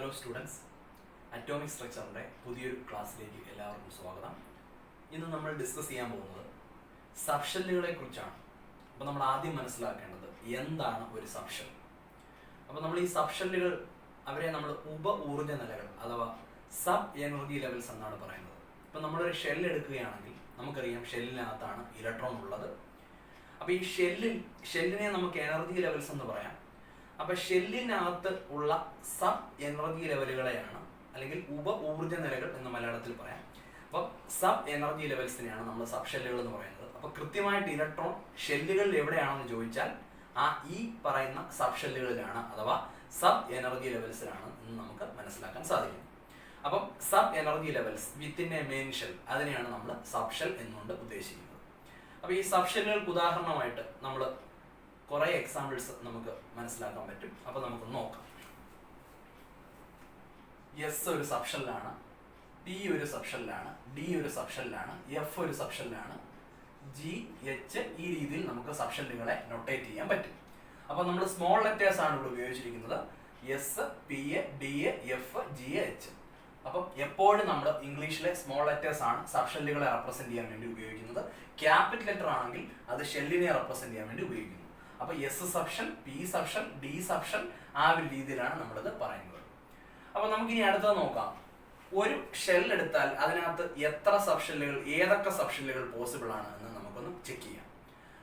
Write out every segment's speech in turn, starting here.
Hello students, atomic സ്ട്രക്ചറിൻ്റെ പുതിയൊരു ക്ലാസ്സിലേക്ക് എല്ലാവർക്കും സ്വാഗതം. ഇന്ന് നമ്മൾ ഡിസ്കസ് ചെയ്യാൻ പോകുന്നത് സബ്ഷെല്ലുകളെ കുറിച്ചാണ്. അപ്പോൾ നമ്മൾ ആദ്യം മനസ്സിലാക്കേണ്ടത് എന്താണ് ഒരു സബ്ഷെൽ. അപ്പോൾ നമ്മൾ ഈ സബ്ഷെല്ലുകൾ അവരെ നമ്മൾ ഉപ ഊർജ്ജ നിലകൾ അഥവാ സബ് എനർജി ലെവൽസ് എന്നാണ് പറയുന്നത്. ഇപ്പോൾ നമ്മളൊരു ഷെൽ എടുക്കുകയാണെങ്കിൽ നമുക്കറിയാം ഷെല്ലിനകത്താണ് ഇലക്ട്രോൺ ഉള്ളത്. അപ്പോൾ ഈ ഷെല്ലിനെ നമുക്ക് എനർജി ലെവൽസ് എന്ന് പറയാം. അപ്പൊ ഷെല്ലിനകത്ത് ഉള്ള സബ് എനർജി ലെവലുകളെയാണ് അല്ലെങ്കിൽ ഉപ ഊർജ്ജ നിലകൾ എന്ന് മലയാളത്തിൽ പറയാം. അപ്പൊ സബ് എനർജി ലെവൽസിനെയാണ് നമ്മൾ സബ് ഷെല്ലുകൾ എന്ന് പറയുന്നത്. അപ്പൊ കൃത്യമായിട്ട് ഇലക്ട്രോൺ ഷെല്ലുകളിൽ എവിടെയാണെന്ന് ചോദിച്ചാൽ ഈ പറയുന്ന സബ് ഷെല്ലുകളിലാണ് അഥവാ സബ് എനർജി ലെവൽസിലാണ് എന്ന് നമുക്ക് മനസ്സിലാക്കാൻ സാധിക്കും. അപ്പം sub energy levels within A main shell, അതിനെയാണ് നമ്മൾ സബ് ഷെൽ എന്നുകൊണ്ട് ഉദ്ദേശിക്കുന്നത്. അപ്പൊ ഈ സബ് ഷെല്ലുകൾക്ക് ഉദാഹരണമായിട്ട് നമ്മൾ കുറെ എക്സാമ്പിൾസ് നമുക്ക് മനസ്സിലാക്കാൻ പറ്റും. അപ്പൊ നമുക്ക് നോക്കാം. എസ് ഒരു സബ്ഷെല്ലാണ്, പി ഒരു സബ്ഷെല്ലാണ്, ഡി ഒരു സബ്ഷെല്ലാണ്, എഫ് ഒരു സബ്ഷെല്ലാണ്, ജി, എച്ച് ഈ രീതിയിൽ നമുക്ക് സബ്ഷെല്ലുകളെ നൊട്ടേറ്റ് ചെയ്യാൻ പറ്റും. അപ്പൊ നമ്മൾ സ്മോൾ ലെറ്റേഴ്സ് ആണ് ഇവിടെ ഉപയോഗിച്ചിരിക്കുന്നത്. S, P, D, F, G, H. അപ്പം എപ്പോഴും നമ്മൾ ഇംഗ്ലീഷിലെ സ്മോൾ ലെറ്റേഴ്സ് ആണ് സബ്ഷെല്ലുകളെ റെപ്രസെന്റ് ചെയ്യാൻ വേണ്ടി ഉപയോഗിക്കുന്നത്. ക്യാപിറ്റൽ ലെറ്റർ ആണെങ്കിൽ അത് ഷെല്ലിനെ റെപ്രസെന്റ് ചെയ്യാൻ വേണ്ടി ഉപയോഗിക്കുന്നു. അപ്പൊ S subshell, P subshell, D subshell ആ ഒരു രീതിയിലാണ് നമ്മളിത് പറയുന്നത്. അപ്പൊ നമുക്ക് ഇനി അടുത്തത് നോക്കാം. ഒരു ഷെൽ എടുത്താൽ അതിനകത്ത് എത്ര സബ്ഷെല്ലുകൾ, ഏതൊക്കെ സബ്ഷെല്ലുകൾ പോസിബിൾ ആണ് എന്ന് നമുക്കൊന്ന് ചെക്ക് ചെയ്യാം.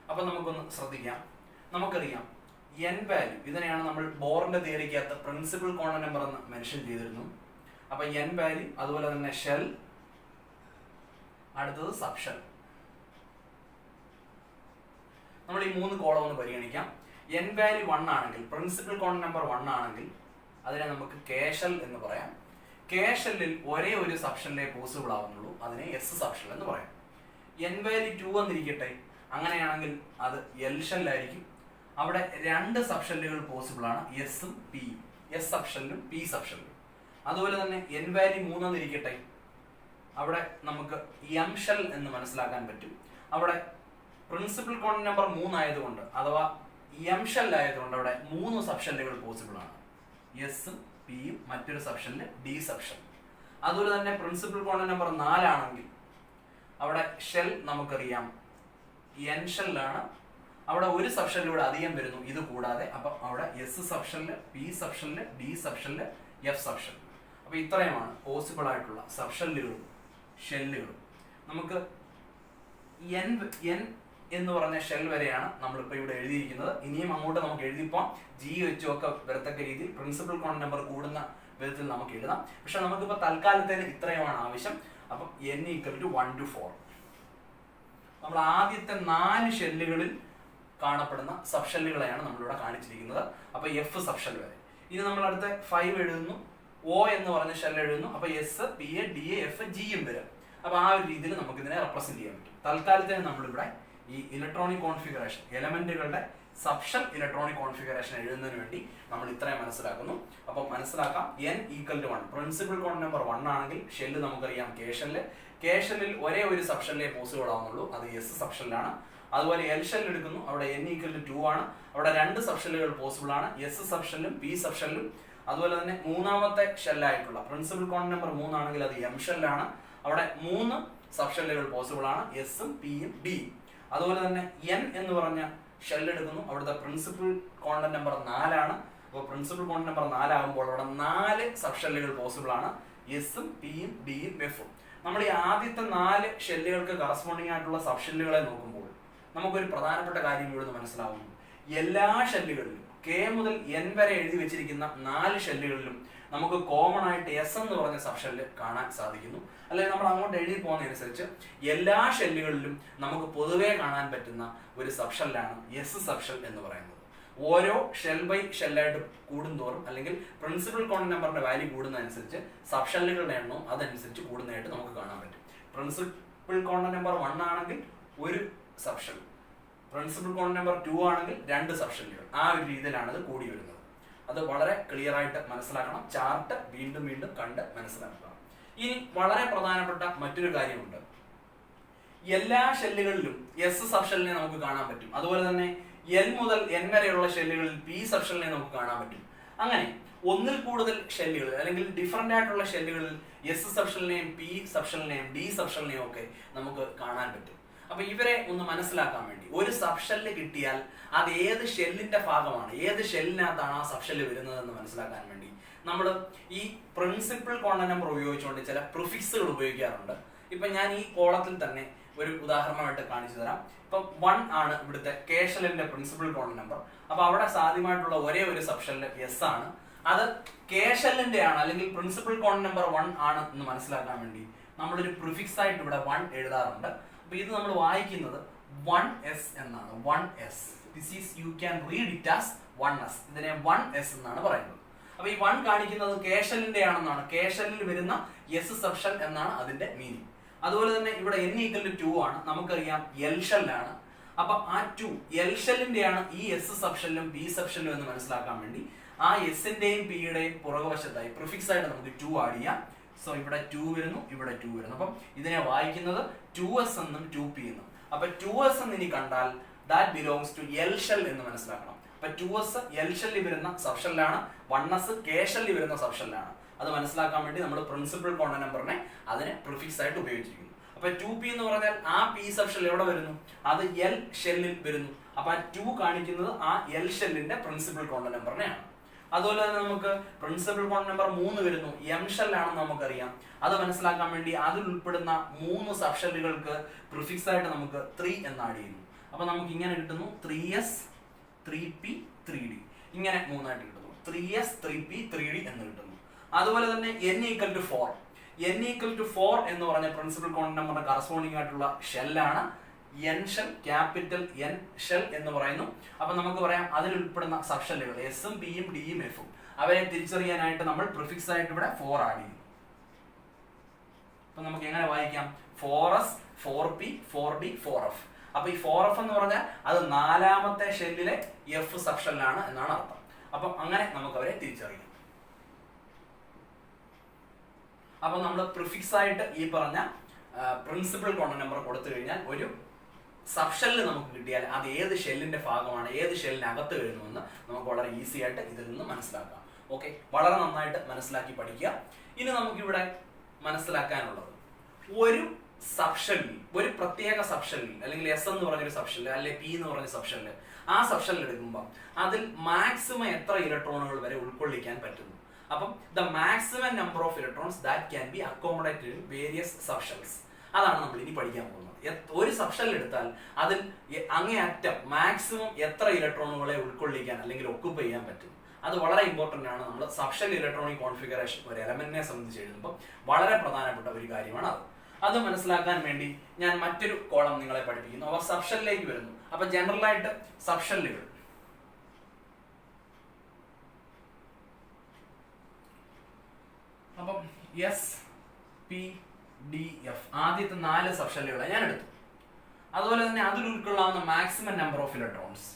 അപ്പൊ നമുക്കൊന്ന് ശ്രദ്ധിക്കാം. നമുക്കറിയാം എൻ വാല്യൂ, ഇതിനെയാണ് നമ്മൾ ബോറിന്റെ തിയറിക്കകത്ത് പ്രിൻസിപ്പൽ കോണ്ടന്റ് നമ്പർ എന്ന് മെൻഷൻ ചെയ്തിരുന്നു. അപ്പൊ എൻ വാല്യൂ, അതുപോലെ തന്നെ ഷെൽ, അടുത്തത് സബ്ഷെൽ. നമ്മൾ ഈ മൂന്ന് കോളം ഒന്ന് പരിഗണിക്കാം. എൻ വാല്യൂ 1 ആണെങ്കിൽ, പ്രിൻസിപ്പൽ കോണ്ടന്റ് നമ്പർ 1 ആണെങ്കിൽ അതിനെ നമുക്ക് കെ ഷെൽ എന്ന് പറയാം. കെ ഷെല്ലിൽ ഒരേ ഒരു സബ്ഷെല്ലേ പോസിബിൾ ആവുന്നുള്ളൂ, അതിനെ എസ് സബ്ഷെൽ എന്ന് പറയാം. എൻ വാല്യൂ 2 എന്നിരിക്കട്ടെ, അങ്ങനെയാണെങ്കിൽ അത് എൽ ഷെൽ ആയിരിക്കും. അവിടെ രണ്ട് സബ്ഷെല്ലുകൾ പോസിബിൾ ആണ്, എസും പിയും, എസ് സബ്ഷെല്ലും പി സബ്ഷെല്ലും. അതുപോലെ തന്നെ എൻ വാല്യൂ 3 എന്നിരിക്കട്ടെ, അവിടെ നമുക്ക് എം ഷെൽ എന്ന് മനസ്സിലാക്കാൻ പറ്റും. അവിടെ പ്രിൻസിപ്പൽ കോണ്ടന്റ് നമ്പർ 3 ആയതുകൊണ്ട് അഥവാ എം ഷെൽ ആയതുകൊണ്ട് അവിടെ 3 സബ്ഷെല്ലുകൾ പോസിബിൾ ആണ്, എസും പിയും, മറ്റൊരു സബ്ഷെല്ല് ഡി സബ്ഷെൽ. അതുപോലെ തന്നെ പ്രിൻസിപ്പൽ കോണ്ടന്റ് നമ്പർ 4 ആണെങ്കിൽ അവിടെ ഷെൽ നമുക്കറിയാം എൻ ഷെല്ലാണ്. അവിടെ ഒരു സബ്ഷെല്ലിലൂടെ അധികം വരുന്നു ഇത് കൂടാതെ. അപ്പം അവിടെ S subshell, P subshell, D subshell, F subshell. അപ്പൊ ഇത്രയുമാണ് പോസിബിൾ ആയിട്ടുള്ള സബ്ഷെല്ലുകളും ഷെല്ലുകളും. നമുക്ക് എൻ എന്ന് പറഞ്ഞ ഷെൽ വരെയാണ് നമ്മളിപ്പോൾ ഇവിടെ എഴുതിയിരിക്കുന്നത്. ഇനിയും അങ്ങോട്ട് നമുക്ക് എഴുതിപ്പോം, ജി വെച്ചും ഒക്കെ വരത്തക്ക രീതിയിൽ പ്രിൻസിപ്പൽ കോണ്ടന്റ് നമ്പർ കൂടുന്ന വിധത്തിൽ നമുക്ക് എഴുതാം. പക്ഷെ നമുക്കിപ്പോൾ തൽക്കാലത്തേന് ഇത്രയുമാണ് ആവശ്യം. അപ്പം n = 1 to 4. നമ്മൾ ആദ്യത്തെ 4 ഷെല്ലുകളിൽ കാണപ്പെടുന്ന സബ്ഷെല്ലുകളെയാണ് നമ്മളിവിടെ കാണിച്ചിരിക്കുന്നത്. അപ്പൊ എഫ് സബ്ഷെൽ വരെ. ഇനി നമ്മൾ അടുത്ത 5 എഴുതുന്നു, ഒ എന്ന് പറഞ്ഞ ഷെൽ എഴുതുന്നു. അപ്പൊ എസ്, പി, ഡി, എഫ്, ജിയും വരും. അപ്പൊ ആ ഒരു രീതിയിൽ നമുക്ക് ഇതിനെ റെപ്രസെന്റ് ചെയ്യാൻ പറ്റും. തൽക്കാലത്തേന് നമ്മളിവിടെ ഈ ഇലക്ട്രോണിക് കോൺഫിഗറേഷൻ, എലമെന്റുകളുടെ സബ്ഷെൽ ഇലക്ട്രോണിക് കോൺഫിഗറേഷൻ എഴുതുന്നതിന് വേണ്ടി നമ്മൾ ഇത്രയും മനസ്സിലാക്കുന്നു. അപ്പോൾ മനസ്സിലാക്കാം, n = 1. പ്രിൻസിപ്പൽ കോണ്ടന്റ് നമ്പർ 1 ആണെങ്കിൽ ഷെല്ല് നമുക്കറിയാം കെ ഷെല്ല്. കെ ഷെല്ലിൽ ഒരേ ഒരു സബ്ഷെല്ലേ പോസിബിൾ ആവുന്നുള്ളൂ, അത് എസ് സബ്ഷെല്ലാണ്. അതുപോലെ എൽ ഷെൽ എടുക്കുന്നു, അവിടെ n = 2 ആണ്. അവിടെ രണ്ട് സബ്ഷെല്ലുകൾ പോസിബിൾ ആണ്, എസ് സബ്ഷെല്ലും പി സബ്ഷെല്ലും. അതുപോലെ തന്നെ മൂന്നാമത്തെ ഷെല്ലായിട്ടുള്ള പ്രിൻസിപ്പൽ കോണ്ടന്റ് നമ്പർ 3 ആണെങ്കിൽ അത് എം ഷെല്ലാണ്. അവിടെ 3 സബ്ഷെല്ലുകൾ പോസിബിൾ ആണ്, എസും പിയും ഡിയും. അതുപോലെ തന്നെ എൻ എന്ന് പറഞ്ഞ ഷെൽ എടുക്കുന്നു, അവിടുത്തെ പ്രിൻസിപ്പൽ കോണ്ടന്റ് നമ്പർ 4 ആണ്. അപ്പോൾ പ്രിൻസിപ്പൽ കോണ്ടന്റ് നമ്പർ 4 ആകുമ്പോൾ അവിടെ 4 സബ്ഷെല്ലുകൾ പോസിബിൾ ആണ്, എസും പിയും ഡിയും എഫും. നമ്മൾ ഈ ആദ്യത്തെ 4 ഷെല്ലുകൾക്ക് കറസ്പോണ്ടിങ് ആയിട്ടുള്ള സബ്ഷെല്ലുകളെ നോക്കുമ്പോൾ നമുക്കൊരു പ്രധാനപ്പെട്ട കാര്യം ഇവിടെ മനസ്സിലാവുന്നു. എല്ലാ ഷെല്ലുകളിലും കെ മുതൽ എൻ വരെ എഴുതി വെച്ചിരിക്കുന്ന 4 ഷെല്ലുകളിലും നമുക്ക് കോമൺ ആയിട്ട് എസ് എന്ന് പറഞ്ഞ സബ്ഷെല്ല് കാണാൻ സാധിക്കുന്നു. അല്ലെങ്കിൽ നമ്മൾ അങ്ങോട്ട് എഴുതി പോകുന്നതനുസരിച്ച് എല്ലാ ഷെല്ലുകളിലും നമുക്ക് പൊതുവെ കാണാൻ പറ്റുന്ന ഒരു സബ്ഷെല്ലാണ് എസ് സബ്ഷെൽ എന്ന് പറയുന്നത്. ഓരോ ഷെൽ ബൈ ഷെല്ലായിട്ട് കൂടുന്തോറും അല്ലെങ്കിൽ പ്രിൻസിപ്പൽ കോണ്ടന്റ് നമ്പറിന്റെ വാല്യൂ കൂടുന്നതനുസരിച്ച് സബ്ഷെല്ലുകളുടെ എണ്ണവും അതനുസരിച്ച് കൂടുന്നതായിട്ട് നമുക്ക് കാണാൻ പറ്റും. പ്രിൻസിപ്പൽ കോണ്ടന്റ് നമ്പർ 1 ആണെങ്കിൽ ഒരു സബ്ഷെൽ, പ്രിൻസിപ്പൽ കോണ്ടന്റ് നമ്പർ 2 ആണെങ്കിൽ 2 സബ്ഷെല്ലുകൾ. ആ ഒരു രീതിയിലാണ് ഇത് കൂടി വരുന്നത്. അത് വളരെ ക്ലിയർ ആയിട്ട് മനസ്സിലാക്കണം. ചാർട്ട് വീണ്ടും വീണ്ടും കണ്ട് മനസ്സിലാക്കുക. ഇനി വളരെ പ്രധാനപ്പെട്ട മറ്റൊരു കാര്യമുണ്ട്. എല്ലാ ഷെല്ലുകളിലും എസ് സബ്ഷെല്ലിനെ നമുക്ക് കാണാൻ പറ്റും. അതുപോലെ തന്നെ എൽ മുതൽ എൻ വരെയുള്ള ഷെല്ലുകളിൽ പി സബ്ഷെല്ലിനെ നമുക്ക് കാണാൻ പറ്റും. അങ്ങനെ ഒന്നിൽ കൂടുതൽ ഷെല്ലുകൾ അല്ലെങ്കിൽ ഡിഫറെന്റ് ആയിട്ടുള്ള ഷെല്ലുകളിൽ എസ് സബ്ഷെല്ലിനെയും പി സബ്ഷെല്ലിനെയും ഡി സബ്ഷെല്ലിനെയും ഒക്കെ നമുക്ക് കാണാൻ പറ്റും. അപ്പൊ ഇവരെ ഒന്ന് മനസ്സിലാക്കാൻ വേണ്ടി ഒരു സബ്ഷെല്ല് കിട്ടിയാൽ അത് ഏത് ഷെല്ലിന്റെ ഭാഗമാണ്, ഏത് ഷെല്ലിനകത്താണ് ആ സബ്ഷെല്ല് വരുന്നത് എന്ന് മനസ്സിലാക്കാൻ വേണ്ടി നമ്മൾ ഈ പ്രിൻസിപ്പൽ കോണ്ടന്റ് നമ്പർ ഉപയോഗിച്ചുകൊണ്ട് ചില പ്രിഫിക്സുകൾ ഉപയോഗിക്കാറുണ്ട്. ഇപ്പൊ ഞാൻ ഈ കോളത്തിൽ തന്നെ ഒരു ഉദാഹരണമായിട്ട് കാണിച്ചു തരാം. ഇപ്പൊ 1 ആണ് ഇവിടുത്തെ കെ ഷെല്ലിന്റെ പ്രിൻസിപ്പൽ കോണ്ടന്റ് നമ്പർ. അപ്പൊ അവിടെ സാധ്യമായിട്ടുള്ള ഒരേ ഒരു സബ്ഷെല്ല് എസ് ആണ്. അത് കെ ഷെല്ലിന്റെ ആണ് അല്ലെങ്കിൽ പ്രിൻസിപ്പൽ കോണ്ടന്റ് നമ്പർ 1 ആണ് എന്ന് മനസ്സിലാക്കാൻ വേണ്ടി നമ്മളൊരു പ്രിഫിക്സ് ആയിട്ട് ഇവിടെ 1 എഴുതാറുണ്ട്. അപ്പൊ ഇത് നമ്മൾ വായിക്കുന്നത് 1s എന്നാണ്. 1s. This is you can read it as 1s. ഇതിനെ 1s എന്നാണ് പറയുന്നത്. അപ്പൊ ഈ 1 കാണിക്കുന്നത് കെ ഷെല്ലിന്റെ ആണെന്നാണ്. കെ ഷെല്ലിൽ വരുന്ന എസ് സബ്ഷെൽ എന്നാണ് അതിന്റെ മീനിങ്. അതുപോലെ തന്നെ ഇവിടെ n = 2 ആണ്. നമുക്കറിയാം എൽ ഷെല്ലാണ്. അപ്പൊ ആ 2 എൽ ഷെല്ലിന്റെ ആണ് ഈ എസ് സബ്ഷെല്ലും ബി സബ്ഷെല്ലും എന്ന് മനസ്സിലാക്കാൻ വേണ്ടി ആ എസിന്റെയും പിയുടെയും പുറകുവശത്തായി പ്രിഫിക്സ് ആയിട്ട് നമുക്ക് 2 ആഡ് ചെയ്യാം. സോ ഇവിടെ 2 വരുന്നു, ഇവിടെ 2 വരുന്നു. അപ്പം ഇതിനെ വായിക്കുന്നത് 2s എന്നും 2p എന്നും. അപ്പൊ 2s എന്ന് ഇനി കണ്ടാൽ that belongs to L shell എന്ന് മനസ്സിലാക്കണം. അപ്പൊ 2s എൽ ഷെല്ലിൽ വരുന്ന സബ്ഷെല്ലാണ്, 1s കെ ഷെല്ലിൽ വരുന്ന സബ്ഷെല്ലാണ്. അത് മനസ്സിലാക്കാൻ വേണ്ടി നമ്മൾ പ്രിൻസിപ്പൽ കോണ്ടന്റ് നമ്പറിനെ അതിനെ പ്രിഫിക്സ് ആയിട്ട് ഉപയോഗിച്ചിരിക്കുന്നു. അപ്പൊ 2p എന്ന് പറഞ്ഞാൽ ആ പി സബ്ഷെൽ എവിടെ വരുന്നു? അത് എൽ ഷെല്ലിൽ വരുന്നു. അപ്പൊ ആ 2 കാണിക്കുന്നത് ആ എൽ ഷെല്ലിന്റെ പ്രിൻസിപ്പൽ കോണ്ടന്റ് നമ്പറിനെയാണ്. അതുപോലെ തന്നെ നമുക്ക് പ്രിൻസിപ്പൽ കോണ്ടന്റ് നമ്പർ 3 വരുന്നു, എം ഷെൽ ആണെന്ന് നമുക്കറിയാം. അത് മനസ്സിലാക്കാൻ വേണ്ടി അതിൽ ഉൾപ്പെടുന്ന 3 സബ്ഷെല്ലുകൾക്ക് പ്രിഫിക്സ് ആയിട്ട് നമുക്ക് 3 എന്ന് ആഡ് ചെയ്യുന്നു. അപ്പൊ നമുക്ക് ഇങ്ങനെ കിട്ടുന്നു 3s 3p 3d. ഇങ്ങനെ 3 ആയിട്ട് കിട്ടുന്നു. 3s 3p 3d എന്ന് കിട്ടുന്നു. അതുപോലെ തന്നെ n = 4. n = 4 എന്ന് പറഞ്ഞ പ്രിൻസിപ്പൽ കോണ്ടന്റ് നമ്പറിന്റെ കറസ്പോണ്ടിങ് ആയിട്ടുള്ള ഷെല്ലാണ് N shell, capital N shell എന്ന് പറയുന്നു. അപ്പൊ നമുക്ക് പറയാം അതിൽ ഉൾപ്പെടുന്ന സബ്ഷെല്ലുകൾ എസും പിയും ഡിയും എഫും അവരെ തിരിച്ചറിയാനായിട്ട് നമ്മൾ പ്രിഫിക്സ് ആയിട്ട് ഇവിടെ 4 ആഡ് ചെയ്യും. അപ്പൊ നമുക്ക് എങ്ങനെ വായിക്കാം? 4s 4p 4d 4f. അപ്പൊ ഈ 4f എന്ന് പറഞ്ഞാൽ അത് 4ാമത്തെ ഷെല്ലിലെ എഫ് സബ്ഷെല്ലാണ് എന്നാണ് അർത്ഥം. അപ്പൊ അങ്ങനെ നമുക്ക് അവരെ തിരിച്ചറിയാം. അപ്പൊ നമ്മൾ പ്രിഫിക്സ് ആയിട്ട് ഈ പറഞ്ഞ പ്രിൻസിപ്പൽ കോണ്ടന്റ് നമ്പർ കൊടുത്തു കഴിഞ്ഞാൽ ഒരു സബ്ഷെല്ല് നമുക്ക് കിട്ടിയാൽ അത് ഏത് ഷെല്ലിന്റെ ഭാഗമാണ്, ഏത് ഷെല്ലിനകത്ത് വരുന്നുവെന്ന് നമുക്ക് വളരെ ഈസി ആയിട്ട് ഇതിൽ നിന്ന് മനസ്സിലാക്കാം. ഓക്കെ, വളരെ നന്നായിട്ട് മനസ്സിലാക്കി പഠിക്കുക. ഇനി നമുക്കിവിടെ മനസ്സിലാക്കാനുള്ളത് ഒരു സബ്ഷെല്ലിൽ, ഒരു പ്രത്യേക സബ്ഷെല്ലിൽ അല്ലെങ്കിൽ എസ് എന്ന് പറഞ്ഞൊരു സബ്ഷെല്ല് അല്ലെങ്കിൽ പി എന്ന് പറഞ്ഞ സബ്ഷെല്ല്, ആ സബ്ഷെല്ല് എടുക്കുമ്പോൾ അതിൽ മാക്സിമം എത്ര ഇലക്ട്രോണുകൾ വരെ ഉൾക്കൊള്ളിക്കാൻ പറ്റുന്നു. അപ്പം the maximum number of electrons that can be accommodated in various subshells. അതാണ് നമ്മൾ ഇനി പഠിക്കാൻ പോകുന്നത്. ഒരു സബ്ഷെൽ എടുത്താൽ അതിൽ അങ്ങേയറ്റം മാക്സിമം എത്ര ഇലക്ട്രോണുകളെ ഉൾക്കൊള്ളിക്കാൻ അല്ലെങ്കിൽ ഒക്കുപ്പൈ ചെയ്യാൻ പറ്റും. അത് വളരെ ഇമ്പോർട്ടന്റ് ആണ്. നമ്മൾ സബ്ഷെൽ ഇലക്ട്രോണിക് കോൺഫിഗറേഷൻ ഒരു എലമെന്റിനെ സംബന്ധിച്ച് എഴുതുമ്പോൾ വളരെ പ്രധാനപ്പെട്ട ഒരു കാര്യമാണ് അത്. അത് മനസ്സിലാക്കാൻ വേണ്ടി ഞാൻ മറ്റൊരു കോളം നിങ്ങളെ പഠിപ്പിക്കുന്നു. അവർ സബ്ഷെല്ലിലേക്ക് വരുന്നു. അപ്പൊ ജനറൽ ആയിട്ട് സബ്ഷെല്ലുകൾ അപ്പം എസ് പി ഡി എഫ് ആദ്യത്തെ 4 സബ്ഷെല്ലുകളെ ഞാൻ എടുത്തു. അതുപോലെ തന്നെ അതിൽ ഉൾക്കൊള്ളാവുന്ന മാക്സിമം നമ്പർ ഓഫ് ഇലക്ട്രോൺസ്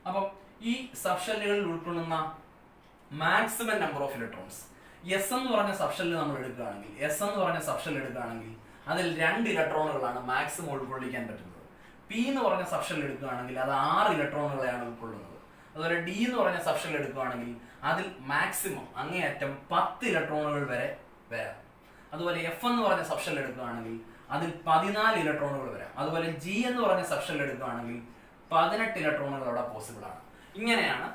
അപ്പം ഈ സബ്ഷെല്ലുകളിൽ ഉൾക്കൊള്ളുന്ന maximum number of electrons S എന്ന് പറഞ്ഞ സബ്ഷെല്ല് നമ്മൾ എടുക്കുകയാണെങ്കിൽ അതിൽ 2 ഇലക്ട്രോണുകളാണ് മാക്സിമം ഉൾക്കൊള്ളിക്കാൻ പറ്റുന്നത്. പി എന്ന് പറഞ്ഞ സബ്ഷെല്ല് എടുക്കുകയാണെങ്കിൽ അത് 6 ഇലക്ട്രോണുകളെയാണ് ഉൾക്കൊള്ളുന്നത്. അതുപോലെ ഡി എന്ന് പറഞ്ഞ സബ്ഷെല്ല് എടുക്കുകയാണെങ്കിൽ അതിൽ മാക്സിമം അങ്ങേയറ്റം 10 ഇലക്ട്രോണുകൾ വരെ വരാം. അതുപോലെ എഫ് എന്ന് പറഞ്ഞ സബ്ഷെല്ല് എടുക്കുകയാണെങ്കിൽ അതിൽ 14 ഇലക്ട്രോണുകൾ വരാം. അതുപോലെ ജി എന്ന് പറഞ്ഞ സബ്ഷെല്ല് എടുക്കുകയാണെങ്കിൽ 18 ഇലക്ട്രോണുകൾ അവിടെ പോസിബിൾ ആണ്. ഇങ്ങനെയാണ്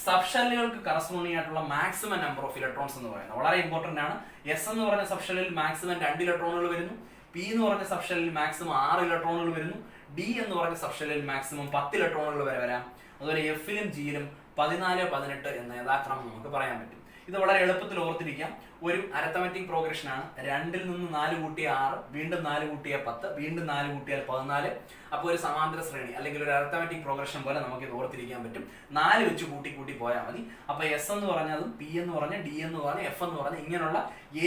സബ്ഷെല്ലുകൾക്ക് കറസ്പോണ്ടിങ് ആയിട്ടുള്ള മാക്സിമം നമ്പർ ഓഫ് ഇലക്ട്രോൺസ് എന്ന് പറയുന്നത്. വളരെ ഇമ്പോർട്ടന്റ് ആണ്. എസ് എന്ന് പറഞ്ഞ സബ്ഷെല്ലിൽ മാക്സിമം 2 ഇലക്ട്രോണുകൾ വരുന്നു. പി എന്ന് പറഞ്ഞ സബ്ഷെല്ലിൽ മാക്സിമം 6 ഇലക്ട്രോണുകൾ വരുന്നു. ഡി എന്ന് പറഞ്ഞ സബ്ഷെല്ലിൽ മാക്സിമം 10 ഇലക്ട്രോണുകൾ വരെ വരാം. അതുപോലെ എഫിലും ജിയിലും 14, 18 എന്ന യഥാക്രമം നമുക്ക് പറയാൻ പറ്റും. ഇത് വളരെ എളുപ്പത്തിൽ ഓർത്തിരിക്കാം. ഒരു അരിത്തമെറ്റിക് പ്രോഗ്രഷൻ ആണ്. 2ൽ നിന്ന് 4 കൂട്ടിയ 6, വീണ്ടും 4 കൂട്ടിയ 10, വീണ്ടും 4 കൂട്ടിയാൽ 14. അപ്പോൾ ഒരു സമാന്തര ശ്രേണി അല്ലെങ്കിൽ ഒരു അരിത്തമെറ്റിക് പ്രോഗ്രഷൻ പോലെ നമുക്ക് ഇത് ഓർത്തിരിക്കാൻ പറ്റും. 4 വെച്ച് കൂട്ടി പോയാൽ മതി. അപ്പൊ എസ് എന്ന് പറഞ്ഞതും പി എന്ന് പറഞ്ഞ ഡി എന്ന് പറഞ്ഞ എഫ് എന്ന് പറഞ്ഞ ഇങ്ങനെയുള്ള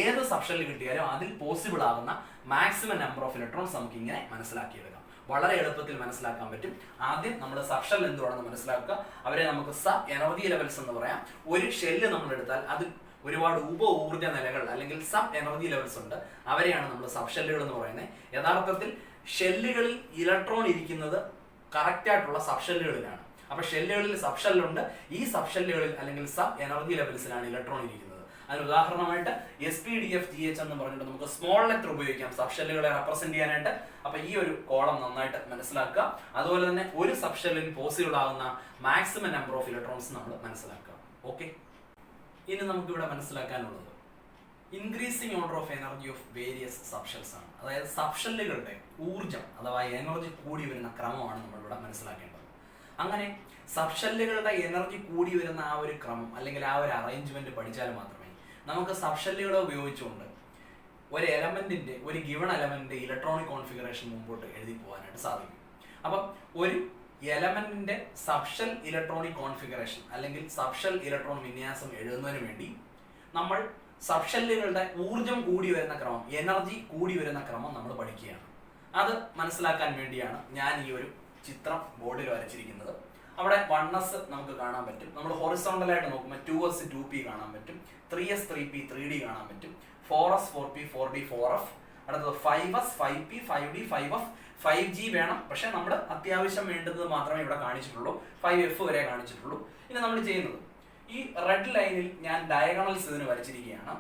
ഏത് സബ്ഷെല്ല് കിട്ടിയാലും അതിൽ പോസിബിൾ ആകുന്ന മാക്സിമം നമ്പർ ഓഫ് ഇലക്ട്രോൺസ് നമുക്ക് ഇങ്ങനെ മനസ്സിലാക്കിയെടുക്കാം. വളരെ എളുപ്പത്തിൽ മനസ്സിലാക്കാൻ പറ്റും. ആദ്യം നമ്മൾ സബ്ഷെൽ എന്തുവാണെന്ന് മനസ്സിലാക്കുക. അവരെ നമുക്ക് സബ് എനർജി ലെവൽസ് എന്ന് പറയാം. ഒരു ഷെല്ല് നമ്മൾ എടുത്താൽ അത് ഒരുപാട് ഊർജ്ജ നിലകൾ അല്ലെങ്കിൽ സബ് എനർജി ലെവൽസ് ഉണ്ട്. അവരെയാണ് നമ്മൾ സബ്ഷെല്ലുകൾ എന്ന് പറയുന്നത്. യഥാർത്ഥത്തിൽ ഷെല്ലുകളിൽ ഇലക്ട്രോൺ ഇരിക്കുന്നത് കറക്റ്റ് ആയിട്ടുള്ള സബ് ഷെല്ലുകളിലാണ്. അപ്പൊ ഷെല്ലുകളിൽ സബ് ഷെല്ലുണ്ട്. ഈ സബ് ഷെല്ലുകളിൽ അല്ലെങ്കിൽ സബ് എനർജി ലെവൽസിലാണ് ഇലക്ട്രോൺ ഇരിക്കുന്നത്. അതിന് ഉദാഹരണമായിട്ട് SpDFGH എന്ന് പറഞ്ഞിട്ട് നമുക്ക് സ്മോൾ ലെറ്റർ ഉപയോഗിക്കാം സബ് ഷെല്ലുകളെ റെപ്രസെന്റ് ചെയ്യാനായിട്ട്. അപ്പൊ ഈ ഒരു കോളം നന്നായിട്ട് മനസ്സിലാക്കുക. അതുപോലെ തന്നെ ഒരു സബ് ഷെല്ലിന് പോസിബിൾ ആകുന്ന മാക്സിമം നമ്പർ ഓഫ് ഇലക്ട്രോൺസ് നമ്മൾ മനസ്സിലാക്കുക. ഓക്കെ, ഇനി നമുക്ക് ഇവിടെ മനസ്സിലാക്കാനുള്ളത് increasing order of energy of various sub shells ആണ്. അതായത് സബ് ഷെല്ലുകളുടെ ഊർജ്ജം അഥവാ എനർജി കൂടി വരുന്ന ക്രമമാണ് നമ്മളിവിടെ മനസ്സിലാക്കേണ്ടത്. അങ്ങനെ സബ് ഷെല്ലുകളുടെ എനർജി കൂടി വരുന്ന ആ ഒരു ക്രമം അല്ലെങ്കിൽ ആ ഒരു അറേഞ്ച്മെന്റ് പഠിച്ചാൽ മാത്രമേ നമുക്ക് സബ് ഷെല്ലുകളെ ഉപയോഗിച്ചുകൊണ്ട് ഒരു എലമെന്റിന്റെ ഒരു ഗിവൺ എലമെന്റിന്റെ ഇലക്ട്രോണിക് കോൺഫിഗറേഷൻ മുമ്പോട്ട് എഴുതി പോകാനായിട്ട് സാധിക്കും. അപ്പം ഒരു എലമെന്റിന്റെ സബ്ഷെൽ ഇലക്ട്രോണിക് കോൺഫിഗറേഷൻ അല്ലെങ്കിൽ സബ്ഷെൽ ഇലക്ട്രോൺ വിന്യാസം എഴുതുന്നതിന് വേണ്ടി നമ്മൾ സബ്ഷെല്ലുകളുടെ ഊർജം കൂടി വരുന്ന ക്രമം, എനർജി കൂടി വരുന്ന ക്രമം നമ്മൾ പഠിക്കുകയാണ്. അത് മനസ്സിലാക്കാൻ വേണ്ടിയാണ് ഞാൻ ഈ ഒരു ചിത്രം ബോർഡിൽ വരച്ചിരിക്കുന്നത്. അവിടെ 1s നമുക്ക് കാണാൻ പറ്റും. നമ്മൾ ഹൊറിസോണ്ടലായിട്ട് നോക്കുമ്പോൾ 2s 2p കാണാൻ പറ്റും, 3s 3p 3d കാണാൻ പറ്റും, 4s 4p 4d 4f, അടുത്തത് 5s 5p 5d 5f 5g വേണം. പക്ഷെ നമ്മൾ അത്യാവശ്യം വേണ്ടത് മാത്രമേ ഇവിടെ കാണിച്ചിട്ടുള്ളൂ, 5f വരെ കാണിച്ചിട്ടുള്ളൂ. ഇനി നമ്മൾ ചെയ്യുന്നത് ഈ റെഡ് ലൈനിൽ ഞാൻ ഡയഗണൽസ് ഇതിന് വരച്ചിരിക്കുകയാണ്.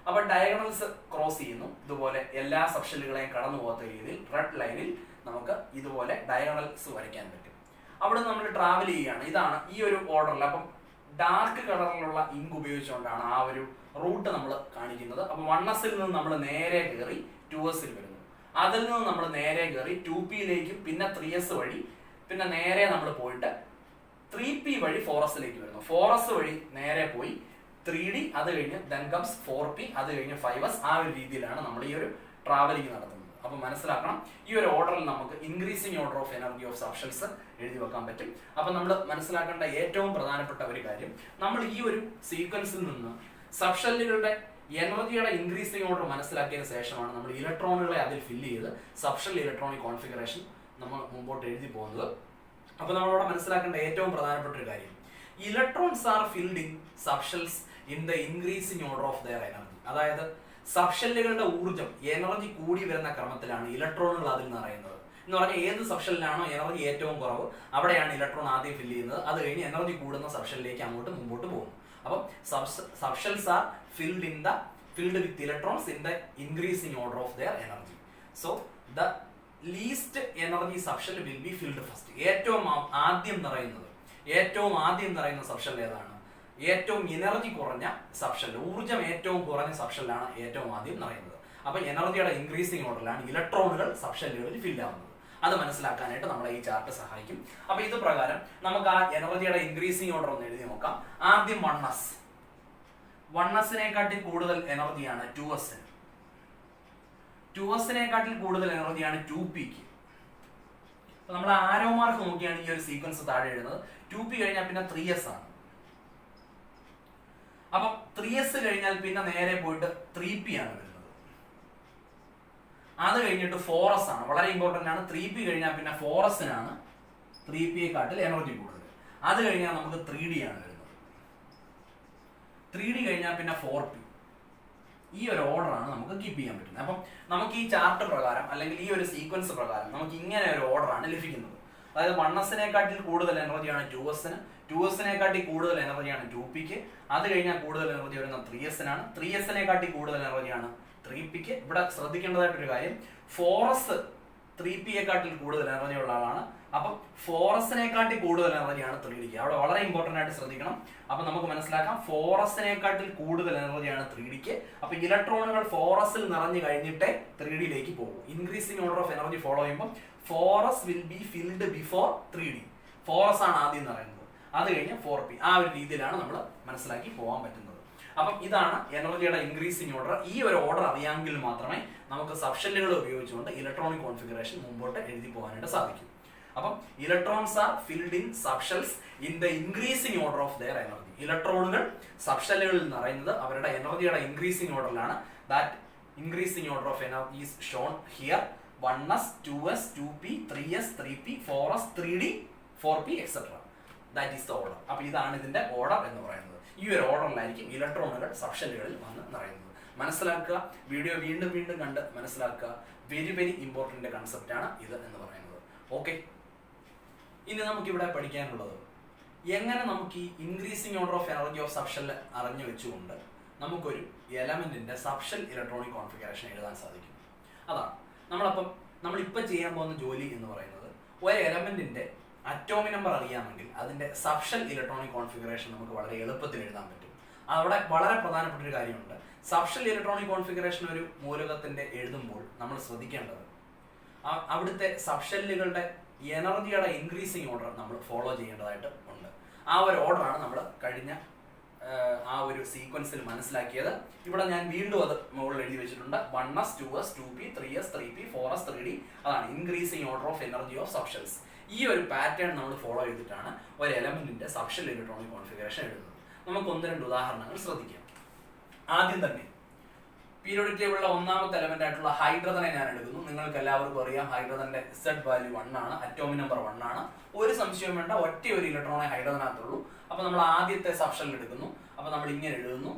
അപ്പൊ ഡയഗണൽസ് ക്രോസ് ചെയ്യുന്നു. ഇതുപോലെ എല്ലാ സബ്ഷെല്ലുകളെയും കടന്നു പോകാത്ത രീതിയിൽ റെഡ് ലൈനിൽ നമുക്ക് ഇതുപോലെ ഡയഗണൽസ് വരയ്ക്കാൻ പറ്റും. അവിടെ നമ്മൾ ട്രാവൽ ചെയ്യുകയാണ്. ഇതാണ് ഈ ഒരു ഓർഡറിൽ. അപ്പം ഡാർക്ക് കളറിലുള്ള ഇങ്ക് ഉപയോഗിച്ചുകൊണ്ടാണ് ആ ഒരു റൂട്ട് നമ്മൾ കാണിക്കുന്നത്. അപ്പൊ 1s നിന്ന് നമ്മൾ നേരെ കയറി 2s വരുന്നു. അതിൽ നിന്ന് നമ്മൾ നേരെ കയറി 2pയിലേക്കും പിന്നെ 3s വഴി പിന്നെ നേരെ നമ്മൾ പോയിട്ട് 3p വഴി 4s വരുന്നു. 4s വഴി നേരെ പോയി 3d, അത് കഴിഞ്ഞ് then comes 4p, അത് കഴിഞ്ഞ് 5s. ആ ഒരു രീതിയിലാണ് നമ്മൾ ഈ ഒരു ട്രാവലിംഗ് നടത്തുന്നത്. അപ്പൊ മനസ്സിലാക്കണം, ഈ ഒരു ഓർഡറിൽ നമുക്ക് increasing order of energy of sub shells എഴുതി വെക്കാൻ പറ്റും. അപ്പൊ നമ്മൾ മനസ്സിലാക്കേണ്ട ഏറ്റവും പ്രധാനപ്പെട്ട ഒരു കാര്യം, നമ്മൾ ഈ ഒരു സീക്വൻസിൽ നിന്ന് സബ് ഷെല്ലുകളുടെ എനർജിയുടെ ഇൻക്രീസിങ് ഓർഡർ മനസ്സിലാക്കിയതിനു ശേഷമാണ് നമ്മൾ ഇലക്ട്രോണുകളെ അതിൽ ഫില്ല് ചെയ്ത് സബ് ഷെൽ ഇലക്ട്രോണിക് കോൺഫിഗറേഷൻ നമ്മൾ മുമ്പോട്ട് എഴുതി പോകുന്നത്. അപ്പൊ നമ്മളിവിടെ മനസ്സിലാക്കേണ്ട ഏറ്റവും പ്രധാനപ്പെട്ട ഒരു കാര്യം, electrons are filled in sub shells in the increasing order of their energy. അതായത് സബ് ഷെല്ലുകളുടെ ഊർജ്ജം എനർജി കൂടി വരുന്ന ക്രമത്തിലാണ് ഇലക്ട്രോണുകൾ അതിൽ നിറയുന്നത്. എന്ന് പറഞ്ഞാൽ ഏത് സബ് ഷെല്ലിനാണോ എനർജി ഏറ്റവും കുറവ് അവിടെയാണ് ഇലക്ട്രോൺ ആദ്യം ഫില്ല് ചെയ്യുന്നത്. അത് കഴിഞ്ഞ് എനർജി കൂടുന്ന സബ് ഷെല്ലിലേക്ക് അങ്ങോട്ട് മുമ്പോട്ട് പോകും. അപ്പം sub shells R filled with electrons in the increasing order of their energy. So the least energy subshell will be filled first. ഏറ്റവും ആദ്യം നിറയുന്ന സബ്ഷെൽ ഏതാണ്? ഏറ്റവും എനർജി കുറഞ്ഞ സബ്ഷെൽ, ഊർജ്ജം ഏറ്റവും കുറഞ്ഞ സബ്ഷെല്ലാണ് ഏറ്റവും ആദ്യം നിറയുന്നത്. അപ്പൊ എനർജിയുടെ ഇൻക്രീസിംഗ് ഓർഡറിലാണ് ഇലക്ട്രോണുകൾ സബ്ഷെല്ലുകളിൽ ഫില്ല് ആവുന്നത്. അത് മനസ്സിലാക്കാനായിട്ട് നമ്മളെ ഈ ചാർട്ട് സഹായിക്കും. അപ്പൊ ഇത് പ്രകാരം നമുക്ക് ആ എനർജിയുടെ ഇൻക്രീസിംഗ് ഓർഡർ ഒന്ന് എഴുതി നോക്കാം. ആദ്യം 1s-നേക്കാട്ടിൽ കൂടുതൽ എനർജിയാണ് 2s. 2s-നേക്കാട്ടിൽ കൂടുതൽ എനർജിയാണ് 2pക്ക്. അപ്പൊ നമ്മൾ ആരോ മാർക്ക് നോക്കിയാണ് ഈ ഒരു സീക്വൻസ് താഴെ എഴുതുന്നത്. 2p കഴിഞ്ഞാൽ പിന്നെ 3s ആണ്. അപ്പൊ 3s കഴിഞ്ഞാൽ പിന്നെ നേരെ പോയിട്ട് 3p ആണ് വരുന്നത്. അത് കഴിഞ്ഞിട്ട് 4s ആണ്. വളരെ ഇമ്പോർട്ടന്റ് ആണ്. 3p കഴിഞ്ഞാൽ പിന്നെ 4s-നാണ് 3pയെക്കാട്ടിൽ എനർജി കൂടുതൽ. അത് കഴിഞ്ഞാൽ നമുക്ക് 3d ആണ് വരുന്നത്. 3d കഴിഞ്ഞാൽ പിന്നെ 4p. ഈ ഒരു ഓർഡറാണ് നമുക്ക് കീപ്പ് ചെയ്യാൻ പറ്റുന്നത്. അപ്പം നമുക്ക് ഈ ചാർട്ട് പ്രകാരം അല്ലെങ്കിൽ ഈ ഒരു സീക്വൻസ് പ്രകാരം നമുക്ക് ഇങ്ങനെ ഒരു ഓർഡറാണ് ലഭിക്കുന്നത്. അതായത് 1s-നേക്കാട്ടിൽ കൂടുതൽ എനർജിയാണ് 2s-ന്, 2s-നേക്കാട്ടിൽ കൂടുതൽ എനർജിയാണ് 2pക്ക്, അത് കഴിഞ്ഞാൽ കൂടുതൽ എനർജി വരുന്ന 3s-നാണ്, 3s-നേക്കാട്ടിൽ കൂടുതൽ എനർജിയാണ് 3pക്ക്. ഇവിടെ ശ്രദ്ധിക്കേണ്ടതായിട്ടൊരു കാര്യം, 4s 3pയെക്കാട്ടിൽ കൂടുതൽ എനർജി ഉള്ള ആളാണ്. അപ്പം 4s-നേക്കാട്ടിൽ കൂടുതൽ എനർജിയാണ് 3dക്ക്. അവിടെ വളരെ ഇമ്പോർട്ടന്റ് ആയിട്ട് ശ്രദ്ധിക്കണം. അപ്പൊ നമുക്ക് മനസ്സിലാക്കാം 4s-നേക്കാട്ടിൽ കൂടുതൽ എനർജിയാണ് 3dക്ക്. അപ്പൊ ഇലക്ട്രോണുകൾ 4s-ൽ നിറഞ്ഞു കഴിഞ്ഞിട്ടേ 3dയിലേക്ക് പോകും. Increasing order of energy follow ചെയ്യുമ്പോൾ 4s will be filled before 3d. 4s ആണ് ആദ്യം നിറയുന്നത്, അത് കഴിഞ്ഞ് 4p. ആ ഒരു രീതിയിലാണ് നമ്മൾ മനസ്സിലാക്കി പോകാൻ പറ്റുന്നത്. അപ്പം ഇതാണ് എനർജിയുടെ ഇൻക്രീസിംഗ് ഓർഡർ. ഈ ഒരു ഓർഡർ അറിയാമെങ്കിൽ മാത്രമേ നമുക്ക് സബ്ഷെല്ലുകൾ ഉപയോഗിച്ചുകൊണ്ട് ഇലക്ട്രോണിക് കോൺഫിഗറേഷൻ മുമ്പോട്ട് എഴുതി പോകാനായിട്ട് സാധിക്കും. അപ്പം electrons are filled in subshells in the increasing order of their energy. ഇലക്ട്രോണുകൾ സബ്ഷെല്ലുകളിൽ നിറയുന്നത് അവരുടെ എനർജിയുടെ ഇൻക്രീസിംഗ് ഓർഡറിലാണ്. That increasing order of energy is shown here. 1s, 2s, 2p, 3s, 3p, 4s, 3d, 4p, etc. That is the order. അപ്പൊ ഇതാണ് ഇതിന്റെ order എന്ന് പറയുന്നത്. ഈ ഒരു ഓർഡറിലായിരിക്കും ഇലക്ട്രോണുകൾ സബ്ഷെല്ലുകളിൽ വന്ന് നിറയുന്നത്. മനസ്സിലാക്കുക. വീഡിയോ വീണ്ടും വീണ്ടും കണ്ട് മനസ്സിലാക്കുക. വെരി വെരി ഇമ്പോർട്ടൻ്റ് കൺസെപ്റ്റ് ആണ് ഇത് എന്ന് പറയുന്നത്. ഓക്കെ, ഇനി നമുക്കിവിടെ പഠിക്കാനുള്ളത് എങ്ങനെ നമുക്ക് ഈ increasing order of energy of subshell അറിഞ്ഞു വെച്ചുകൊണ്ട് നമുക്കൊരു എലമെന്റിന്റെ സബ്ഷെൽ ഇലക്ട്രോണിക് കോൺഫിഗറേഷൻ എഴുതാൻ സാധിക്കും. അതാണ് നമ്മളിപ്പോൾ ചെയ്യാൻ പോകുന്ന ജോലി എന്ന് പറയുന്നത്. ഒരു എലമെന്റിന്റെ അറ്റോമിക് നമ്പർ അറിയാമെങ്കിൽ അതിന്റെ സബ്ഷെൽ ഇലക്ട്രോണിക് കോൺഫിഗറേഷൻ നമുക്ക് വളരെ എളുപ്പത്തിൽ എഴുതാൻ പറ്റും. അവിടെ വളരെ പ്രധാനപ്പെട്ട ഒരു കാര്യമുണ്ട്. സബ്ഷെൽ ഇലക്ട്രോണിക് കോൺഫിഗറേഷൻ ഒരു മൂലകത്തിന്റെ എഴുതുമ്പോൾ നമ്മൾ ശ്രദ്ധിക്കേണ്ടത് അവിടുത്തെ സബ്ഷെല്ലുകളുടെ എനർജിയുടെ ഇൻക്രീസിങ് ഓർഡർ നമ്മൾ ഫോളോ ചെയ്യേണ്ടതായിട്ട് ഉണ്ട്. ആ ഒരു ഓർഡറാണ് നമ്മൾ കഴിഞ്ഞ ആ ഒരു സീക്വൻസിൽ മനസ്സിലാക്കിയത്. ഇവിടെ ഞാൻ വീണ്ടും അത് മുകളിൽ എഴുതി വെച്ചിട്ടുണ്ട്. 1s 2s 2p 3s 3p 4s 3d. അതാണ് increasing order of energy of subshells. ഈ ഒരു പാറ്റേൺ നമ്മൾ ഫോളോ ചെയ്തിട്ടാണ് ഒരു എലമെന്റിന്റെ സബ്ഷെൽ ഇലക്ട്രോണിക് കോൺഫിഗറേഷൻ എഴുതുന്നത്. നമുക്ക് 1-2 ഉദാഹരണങ്ങൾ ശ്രദ്ധിക്കാം. ആദ്യം തന്നെ പീരിയോഡിക് ടേബിളിലെ ഒന്നാമത്തെ എലമെന്റ് ആയിട്ടുള്ള ഹൈഡ്രജനെ ഞാൻ എടുക്കുന്നു. നിങ്ങൾക്ക് എല്ലാവർക്കും അറിയാം ഹൈഡ്രജന്റെ Z വാല്യൂ 1 ആണ്, അറ്റോമിക് നമ്പർ 1 ആണ്. ഒരു സംശയവും വേണ്ട, ഒറ്റ ഒരു ഇലക്ട്രോണേ ഹൈഡ്രജനകത്തുള്ളൂ. അപ്പൊ നമ്മൾ ആദ്യത്തെ സബ്ഷെൽ എടുക്കുന്നു. അപ്പൊ നമ്മൾ ഇങ്ങനെ എഴുതുന്നു,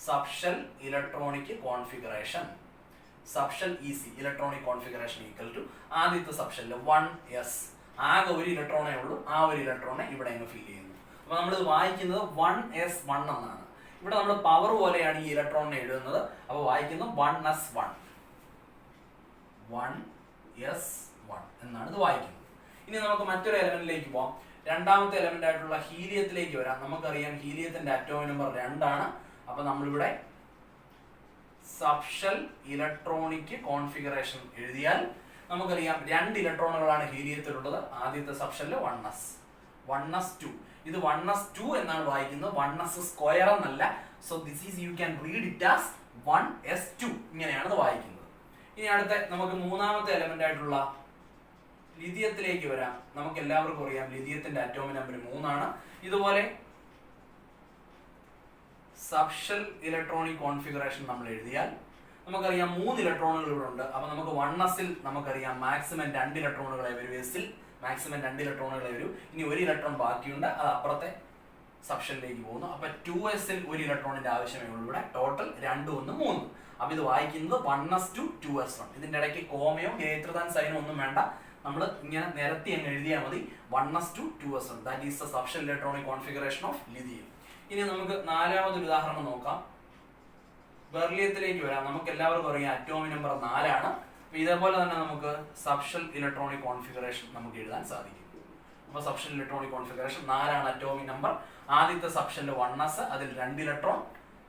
subshell electronic configuration, subshell EC electronic configuration equal to ആദ്യത്തെ സബ്ഷെല്ലിൽ 1s. ആകെ ഒരു ഇലക്ട്രോണേ ഉള്ളൂ. ആ ഒരു ഇലക്ട്രോണെ ഇവിടെ അങ്ങ് ഫിൽ ചെയ്യുന്നു. അപ്പൊ നമ്മളിത് വായിക്കുന്നത് 1s1 എന്നാണ്. ഇവിടെ നമ്മൾ പവർ പോലെയാണ് ഈ ഇലക്ട്രോണിനെ എഴുതുന്നത്. അപ്പൊ വായിക്കുന്നത് 1s1 എന്നാണ് ഇത് വായിക്കുന്നത്. ഇനി നമുക്ക് മറ്റൊരു എലമെന്റിലേക്ക് പോവാം. രണ്ടാമത്തെ എലമെന്റ് ആയിട്ടുള്ള ഹീലിയത്തിലേക്ക് വരാം. നമുക്കറിയാം ഹീലിയത്തിന്റെ അറ്റോമിക് നമ്പർ 2 ആണ്. അപ്പൊ നമ്മളിവിടെ സബ്ഷെൽ ഇലക്ട്രോണിക് കോൺഫിഗറേഷൻ എഴുതിയാൽ നമുക്കറിയാം 2 ഇലക്ട്രോണുകളാണ് ഹീലിയത്തിലുള്ളത്. ആദ്യത്തെ സബ്ഷെല്ല് 1s2. ഇത് 1s2 എന്നാണ് വായിക്കുന്നത്, 1s സ്ക്വയർ എന്നല്ല. So this is you can read it as 1s2. ഇങ്ങനെയാണ് ഇത് വായിക്കുന്നത്. ഇനി അടുത്ത നമുക്ക് മൂന്നാമത്തെ എലമെന്റ് ആയിട്ടുള്ള ലിഥിയത്തിലേക്ക് വരാം. നമുക്ക് എല്ലാവർക്കും അറിയാം ലിഥിയത്തിന്റെ അറ്റോമിക് നമ്പർ 3 ആണ്. ഇതുപോലെ സബ്ഷെൽ ഇലക്ട്രോണിക് കോൺഫിഗറേഷൻ നമ്മൾ എഴുതിയാൽ നമുക്കറിയാം 3 ഇലക്ട്രോണുകൾ ഇവിടെ ഉണ്ട്. അപ്പൊ നമുക്ക് 1sൽ നമുക്കറിയാം മാക്സിമം 2 ഇലക്ട്രോണുകളെ വരും. എസിൽ മാക്സിമം 2 ഇലക്ട്രോണുകളെ വരും. ഇനി ഒരു ഇലക്ട്രോൺ ബാക്കിയുണ്ട്, അത് അപ്പുറത്തെ സബ്ഷെല്ലിലേക്ക് പോകുന്നു. അപ്പൊ 2sൽ ഒരു ഇലക്ട്രോണിന്റെ ആവശ്യമേ ഉള്ളൂ. ഇവിടെ ടോട്ടൽ 2 1 3. അപ്പൊ ഇത് വായിക്കുന്നത് 1s2 2s1. ഇതിന്റെ ഇടയ്ക്ക് കോമയോ ഗ്രേറ്റർ ദാൻ സൈനോ ഒന്നും വേണ്ട. നമ്മൾ ഇങ്ങനെ നിരത്തി അങ്ങ് എഴുതിയാൽ മതി. 1s2 2s1. That is the subshell electronic configuration of lithium. ഇനി നമുക്ക് നാലാമതൊരു ഉദാഹരണം നോക്കാം. ബെർലിയത്തിലേക്ക് വരാം. നമുക്ക് എല്ലാവർക്കും അറിയാം അറ്റോമിക് നമ്പർ 4 ആണ്. ഇതേപോലെ തന്നെ നമുക്ക് സബ്ഷെൽ ഇലക്ട്രോണിക് കോൺഫിഗറേഷൻ നമുക്ക് എഴുതാൻ സാധിക്കും. അപ്പൊ സബ്ഷെൽ ഇലക്ട്രോണിക് കോൺഫിഗറേഷൻ 4 ആണ് അറ്റോമിക് നമ്പർ. ആദ്യത്തെ സബ്ഷെല്ല് 1s, അതിൽ 2 ഇലക്ട്രോൺ,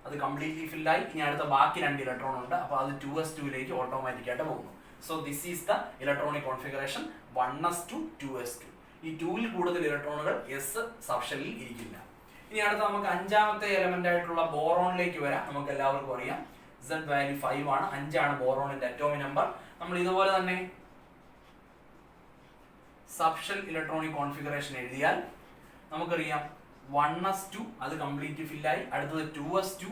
അത് കംപ്ലീറ്റ്ലി ഫില്ലായി. ഇനി അടുത്ത ബാക്കി 2 ഇലക്ട്രോൺ ഉണ്ട്. അപ്പൊ അത് 2s2ലേക്ക് ഓട്ടോമാറ്റിക് ആയിട്ട് പോകുന്നു. So this is the electronic configuration 1s2 2s2. ഈ 2ൽ കൂടുതൽ ഇലക്ട്രോണുകൾ എസ് സബ്ഷെല്ലിൽ ഇരിക്കില്ല. ഇനി അടുത്ത നമുക്ക് അഞ്ചാമത്തെ എലമെന്റ് ആയിട്ടുള്ള ബോറോണിലേക്ക് വരാം. നമുക്ക് എല്ലാവർക്കും അറിയാം Z വാല്യൂ 5 ആണ്. 5 ആണ് ബോറോണിന്റെ അറ്റോമിക് നമ്പർ. നമ്മൾ ഇതുപോലെ തന്നെ സബ്ഷെൽ ഇലക്ട്രോണിക് കോൺഫിഗറേഷൻ എഴുതിയാൽ നമുക്കറിയാം 1s2 അത് കംപ്ലീറ്റ് ഫില്ലായി. അടുത്തത് 2s2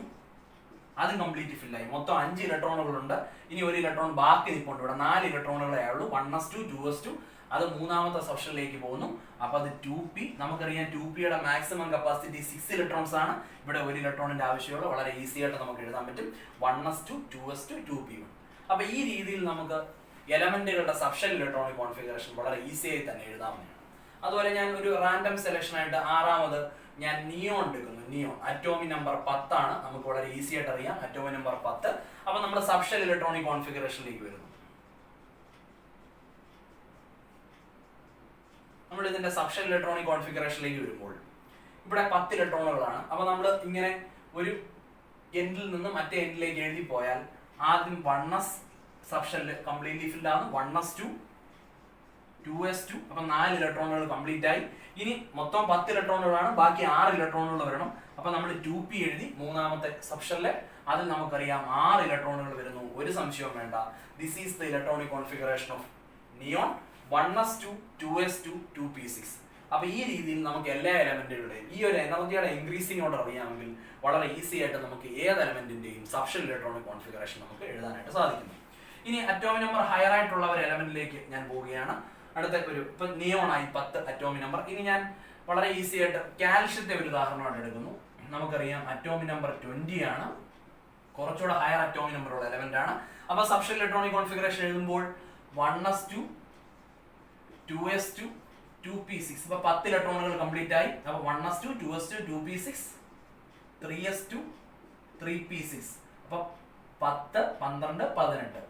അത് കംപ്ലീറ്റ് ഫില്ലായി. മൊത്തം 5 ഇലക്ട്രോണുകളുണ്ട്. ഇനി ഒരു ഇലക്ട്രോൺ ബാക്കി നിൽപ്പുണ്ട്. ഇവിടെ 4 ഇലക്ട്രോണുകളേ ഉള്ളൂ. 1s2 2s2 അത് മൂന്നാമത്തെ സബ്ഷെല്ലിലേക്ക് പോകുന്നു. അപ്പൊ അത് 2p. നമുക്കറിയാം 2pയുടെ മാക്സിമം കപ്പാസിറ്റി 6 ഇലക്ട്രോൺസ് ആണ്. ഇവിടെ ഒരു ഇലക്ട്രോണിന്റെ ആവശ്യമുള്ള വളരെ ഈസി ആയിട്ട് നമുക്ക് എഴുതാൻ പറ്റും 1s2 2s2 2p1. അപ്പൊ ഈ രീതിയിൽ നമുക്ക് എലമെന്റുകളുടെ സബ്ഷെൽ ഇലക്ട്രോണിക് കോൺഫിഗറേഷൻ വളരെ ഈസി ആയി തന്നെ എഴുതാവുന്നതാണ്. അതുപോലെ ഞാൻ ഒരു റാൻഡം സെലക്ഷൻ ആയിട്ട് ആറാമത് ഞാൻ നിയോൺ എടുക്കുന്നു. നിയോൺ അറ്റോമിക് നമ്പർ 10 ആണ്. നമുക്ക് വളരെ ഈസി ആയിട്ട് അറിയാം അറ്റോമിക് നമ്പർ 10. അപ്പൊ നമ്മൾ സബ്ഷെൽ ഇലക്ട്രോണിക് കോൺഫിഗറേഷനിലേക്ക് വരുന്നു. നമ്മൾ ഇതിന്റെ സബ്ഷെൽ ഇലക്ട്രോണിക് കോൺഫിഗറേഷനിലേക്ക് വരുമ്പോൾ ഇവിടെ 10 ഇലക്ട്രോണുകളാണ്. അപ്പൊ നമ്മൾ ഇങ്ങനെ ഒരു എൻഡിൽ നിന്ന് മറ്റേ എൻഡിലേക്ക് എഴുതി പോയാൽ ആദ്യം 1s സബ്ഷെല്ല് കംപ്ലീറ്റ്ലി ഫിൽഡ് ആണ്. 1s2 2s2. അപ്പൊ 4 ഇലക്ട്രോണുകൾ കംപ്ലീറ്റ് ആയി. ഇനി മൊത്തം 10 ഇലക്ട്രോണുകളാണ്. ബാക്കി 6 ഇലക്ട്രോണുകൾ വരണം. അപ്പൊ നമ്മൾ 2p എഴുതി മൂന്നാമത്തെ സബ്ഷെല്ല്. അതിൽ നമുക്കറിയാം 6 ഇലക്ട്രോണുകൾ വരുന്നു. ഒരു സംശയവും വേണ്ട. This is the electronic configuration of neon 1s2 2s2 2p6. അപ്പൊ ഈ രീതിയിൽ നമുക്ക് എല്ലാ എലമെന്റുകളുടെയും ഈ ഒരു എനർജിയുടെ ഇൻക്രീസിംഗ് ഓർഡർ അറിയാമെങ്കിൽ വളരെ ഈസി ആയിട്ട് നമുക്ക് ഏത് എലമെന്റിന്റെയും സബ്ഷെൽ ഇലക്ട്രോണിക് കോൺഫിഗറേഷൻ നമുക്ക് എഴുതാനായിട്ട് സാധിക്കുന്നു. ഇനി അറ്റോമിക് നമ്പർ ഹയർ ആയിട്ടുള്ള ഒരു എലമെന്റിലേക്ക് ഞാൻ പോവുകയാണ്. അടുത്ത ഇപ്പൊ നിയോൺ ആയി 10 അറ്റോമിക് നമ്പർ. ഇനി ഞാൻ വളരെ ഈസി ആയിട്ട് കാൽഷ്യത്തെ ഒരു ഉദാഹരണമായിട്ട് എടുക്കുന്നു. നമുക്കറിയാം അറ്റോമിക് നമ്പർ 20 ആണ്, കുറച്ചുകൂടെ ഹയർ അറ്റോമിക് നമ്പർ ഉള്ള എലമെന്റ് ആണ്. അപ്പൊ സബ്ഷെൽ ഇലക്ട്രോണിക് കോൺഫിഗറേഷൻ എഴുതുമ്പോൾ 1s2 2s2 2p6 ഇപ്പൊ 10 ഇലക്ട്രോണുകൾ കംപ്ലീറ്റ് ആയി. അപ്പൊ 1s2 2s2 2p6 3s2 3p6 അപ്പൊ 10 12 18.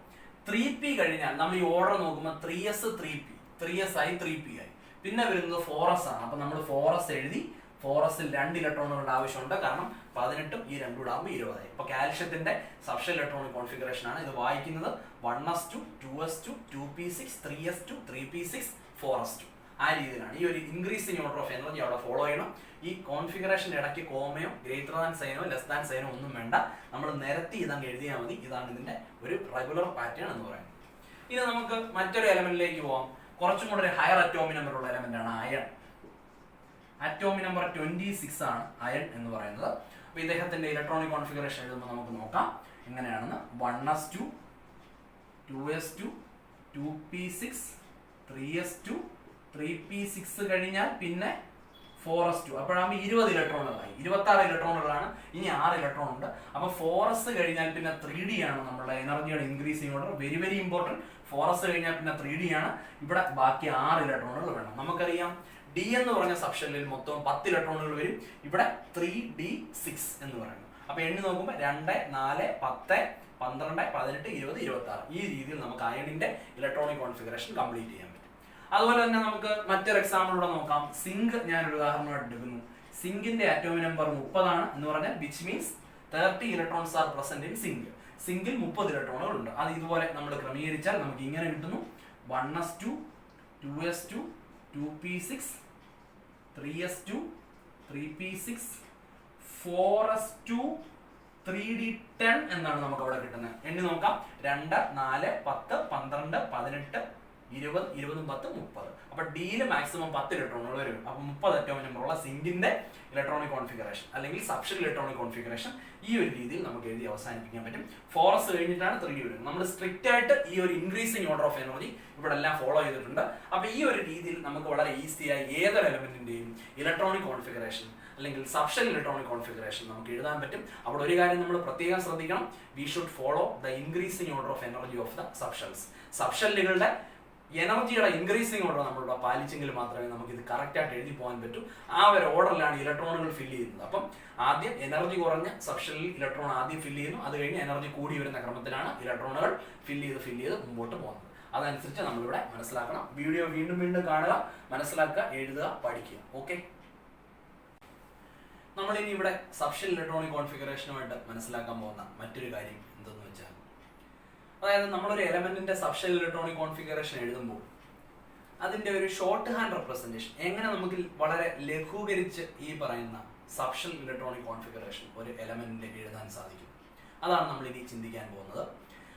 3p കഴിഞ്ഞാൽ നമ്മൾ ഈ ഓർഡർ നോക്കുമ്പോൾ 3s 3p 3s ആയി 3p ആയി. പിന്നെ വരുന്നത് 4s ആണ്. അപ്പൊ നമ്മൾ 4s എഴുതി. 4sൽ 2 ഇലക്ട്രോണുകളുടെ ആവശ്യമുണ്ട്, കാരണം 18ഉം ഈ 2 കൂടെ ആകുമ്പോൾ 20 ആയി. അപ്പൊ കാൽഷ്യത്തിന്റെ സബ്ഷെൽ ഇലക്ട്രോണിക് കോൺഫിഗറേഷൻ ആണ് ഇത് വായിക്കുന്നത്. 1s2 2s2 2p6 3s2 3p6 4s2 ആ രീതിയിലാണ്. ഈ ഒരു ഇൻക്രീസിങ് ഓർഡർ ഓഫ് എനർജി അവിടെ ഫോളോ ചെയ്യണം. ഈ കോൺഫിഗറേഷന്റെ ഇടയ്ക്ക് കോമയോ ഗ്രേറ്റർ ദാൻ സൈനോ ലെസ് ദാൻ സൈനോ ഒന്നും വേണ്ട, നമ്മൾ നിരത്തി ഇതങ്ങ് എഴുതിയാൽ മതി. ഇതാണ് ഇതിന്റെ ഒരു റെഗുലർ പാറ്റേൺ എന്ന് പറയുന്നത്. ഇത് നമുക്ക് മറ്റൊരു എലമെന്റിലേക്ക് പോവാം. കുറച്ചും കൂടെ ഒരു ഹയർ അറ്റോമിക് നമ്പർ ഉള്ള എലമെന്റ് ആണ് അയൺ. അറ്റോമിക് നമ്പർ 26 ആണ് അയൺ എന്ന് പറയുന്നത്. അപ്പൊ ഇദ്ദേഹത്തിന്റെ ഇലക്ട്രോണിക് കോൺഫിഗറേഷൻ എഴുതുമ്പോൾ നമുക്ക് നോക്കാം എങ്ങനെയാണെന്ന്. 1s2 2s2 2p6 3s2 3p6 കഴിഞ്ഞാൽ പിന്നെ 4s2 അപ്പോഴാകുമ്പോൾ 20 ഇലക്ട്രോണുകളായി. 26 ഇലക്ട്രോണുകളാണ്, ഇനി 6 ഇലക്ട്രോൺ ഉണ്ട്. അപ്പൊ 4s കഴിഞ്ഞാൽ പിന്നെ 3d ആണ് നമ്മുടെ എനർജിയുടെ increasing order. Very very important. 4s കഴിഞ്ഞാൽ പിന്നെ 3d ആണ്. ഇവിടെ ബാക്കി 6 ഇലക്ട്രോണുകൾ വേണം. നമുക്കറിയാം ഡി എന്ന് പറഞ്ഞ സബ്ഷെല്ലിൽ മൊത്തം 10 ഇലക്ട്രോണുകൾ വരും. ഇവിടെ 3d6 എന്ന് പറയുന്നു. അപ്പൊ എണ്ണി നോക്കുമ്പോൾ 2 4 10 12 18 20 26 ഈ രീതിയിൽ നമുക്ക് അയണിന്റെ ഇലക്ട്രോണിക് കോൺഫിഗറേഷൻ കംപ്ലീറ്റ് ചെയ്യാൻ പറ്റും. അതുപോലെ തന്നെ നമുക്ക് മറ്റൊരു എക്സാമ്പിളിലൂടെ നോക്കാം. സിങ്ക് ഞാനൊരു ഉദാഹരണമായിട്ട് എടുക്കുന്നു. സിങ്കിന്റെ അറ്റോമിക് നമ്പർ 30 ആണ് എന്ന് പറഞ്ഞാൽ which means 30 electrons are present in zinc. സിങ്കിൽ 30 ഇലക്ട്രോണുകൾ ഉണ്ട്. അത് ഇതുപോലെ നമ്മൾ ക്രമീകരിച്ചാൽ നമുക്ക് ഇങ്ങനെ കിട്ടുന്നു. 1s2 2s2 2p6 3s2 3p6 4s2 3d10 എന്നാണ് നമുക്ക് അവിടെ കിട്ടുന്നത്. എണ്ണി നോക്കാം. 2 4 10 12 18 20 20 10 30. അപ്പൊ ഡിയിൽ മാക്സിമം 10 ഇലക്ട്രോണുകൾ വരും. അപ്പൊ 30 അറ്റോമിക് നമ്പർ ഉള്ള സിങ്കിന്റെ ഇലക്ട്രോണിക് കോൺഫിഗറേഷൻ അല്ലെങ്കിൽ സബ്ഷെൽ ഇലക്ട്രോണിക് കോൺഫിഗറേഷൻ ഈ ഒരു രീതിയിൽ നമുക്ക് എഴുതി അവസാനിപ്പിക്കാൻ പറ്റും. 4s കഴിഞ്ഞിട്ടാണ് 3d വരുന്നത്. നമ്മൾ സ്ട്രിക്റ്റ് ആയിട്ട് ഈ ഒരു ഇൻക്രീസിങ് ഓർഡർ ഓഫ് എനർജി ഇവിടെ എല്ലാം ഫോളോ ചെയ്തിട്ടുണ്ട്. അപ്പൊ ഈ ഒരു രീതിയിൽ നമുക്ക് വളരെ ഈസിയായി ഏതൊരു എലമെന്റിന്റെയും ഇലക്ട്രോണിക് കോൺഫിഗറേഷൻ അല്ലെങ്കിൽ സബ്ഷെൽ ഇലക്ട്രോണിക് കോൺഫിഗറേഷൻ നമുക്ക് എഴുതാൻ പറ്റും. അവിടെ ഒരു കാര്യം നമ്മൾ പ്രത്യേകം ശ്രദ്ധിക്കണം. We should follow the increasing order of energy of the subshells. സബ്ഷെല്ലുകളുടെ എനർജിയുടെ ഇൻക്രീസിങ് ഓർഡർ നമ്മളിവിടെ പാലിച്ചെങ്കിൽ മാത്രമേ നമുക്ക് ഇത് കറക്റ്റ് ആയിട്ട് എഴുതി പോകാൻ പറ്റൂ. ആ ഒരു ഓർഡറിലാണ് ഇലക്ട്രോണുകൾ ഫില്ല് ചെയ്യുന്നത്. അപ്പം ആദ്യം എനർജി കുറഞ്ഞ സബ്ഷെല്ലിൽ ഇലക്ട്രോൺ ആദ്യം ഫില്ല് ചെയ്യുന്നു. അത് കഴിഞ്ഞ് എനർജി കൂടി വരുന്ന ക്രമത്തിലാണ് ഇലക്ട്രോണുകൾ ഫില്ല് ചെയ്ത് മുമ്പോട്ട് പോകുന്നത്. അതനുസരിച്ച് നമ്മളിവിടെ മനസ്സിലാക്കണം. വീഡിയോ വീണ്ടും വീണ്ടും കാണുക, മനസ്സിലാക്കുക, എഴുതുക, പഠിക്കുക. ഓക്കെ, നമ്മളിനി ഇവിടെ സബ്ഷെൽ ഇലക്ട്രോണിക് കോൺഫിഗറേഷനുമായിട്ട് മനസ്സിലാക്കാൻ പോകുന്ന മറ്റൊരു കാര്യം എന്തെന്ന് വെച്ചാൽ, അതായത് നമ്മളൊരു എലമെന്റിന്റെ സബ്ഷെൽ ഇലക്ട്രോണിക് കോൺഫിഗറേഷൻ എഴുതുമ്പോൾ അതിന്റെ ഒരു ഷോർട്ട് ഹാൻഡ് റെപ്രസെന്റേഷൻ എങ്ങനെ നമുക്ക് വളരെ ലഘൂകരിച്ച് ഈ പറയുന്ന സബ്ഷെൽ ഇലക്ട്രോണിക് കോൺഫിഗറേഷൻ ഒരു എലമെന്റിന്റെ എഴുതാൻ സാധിക്കും. അതാണ് നമ്മൾ ഇനി ചിന്തിക്കാൻ പോകുന്നത്.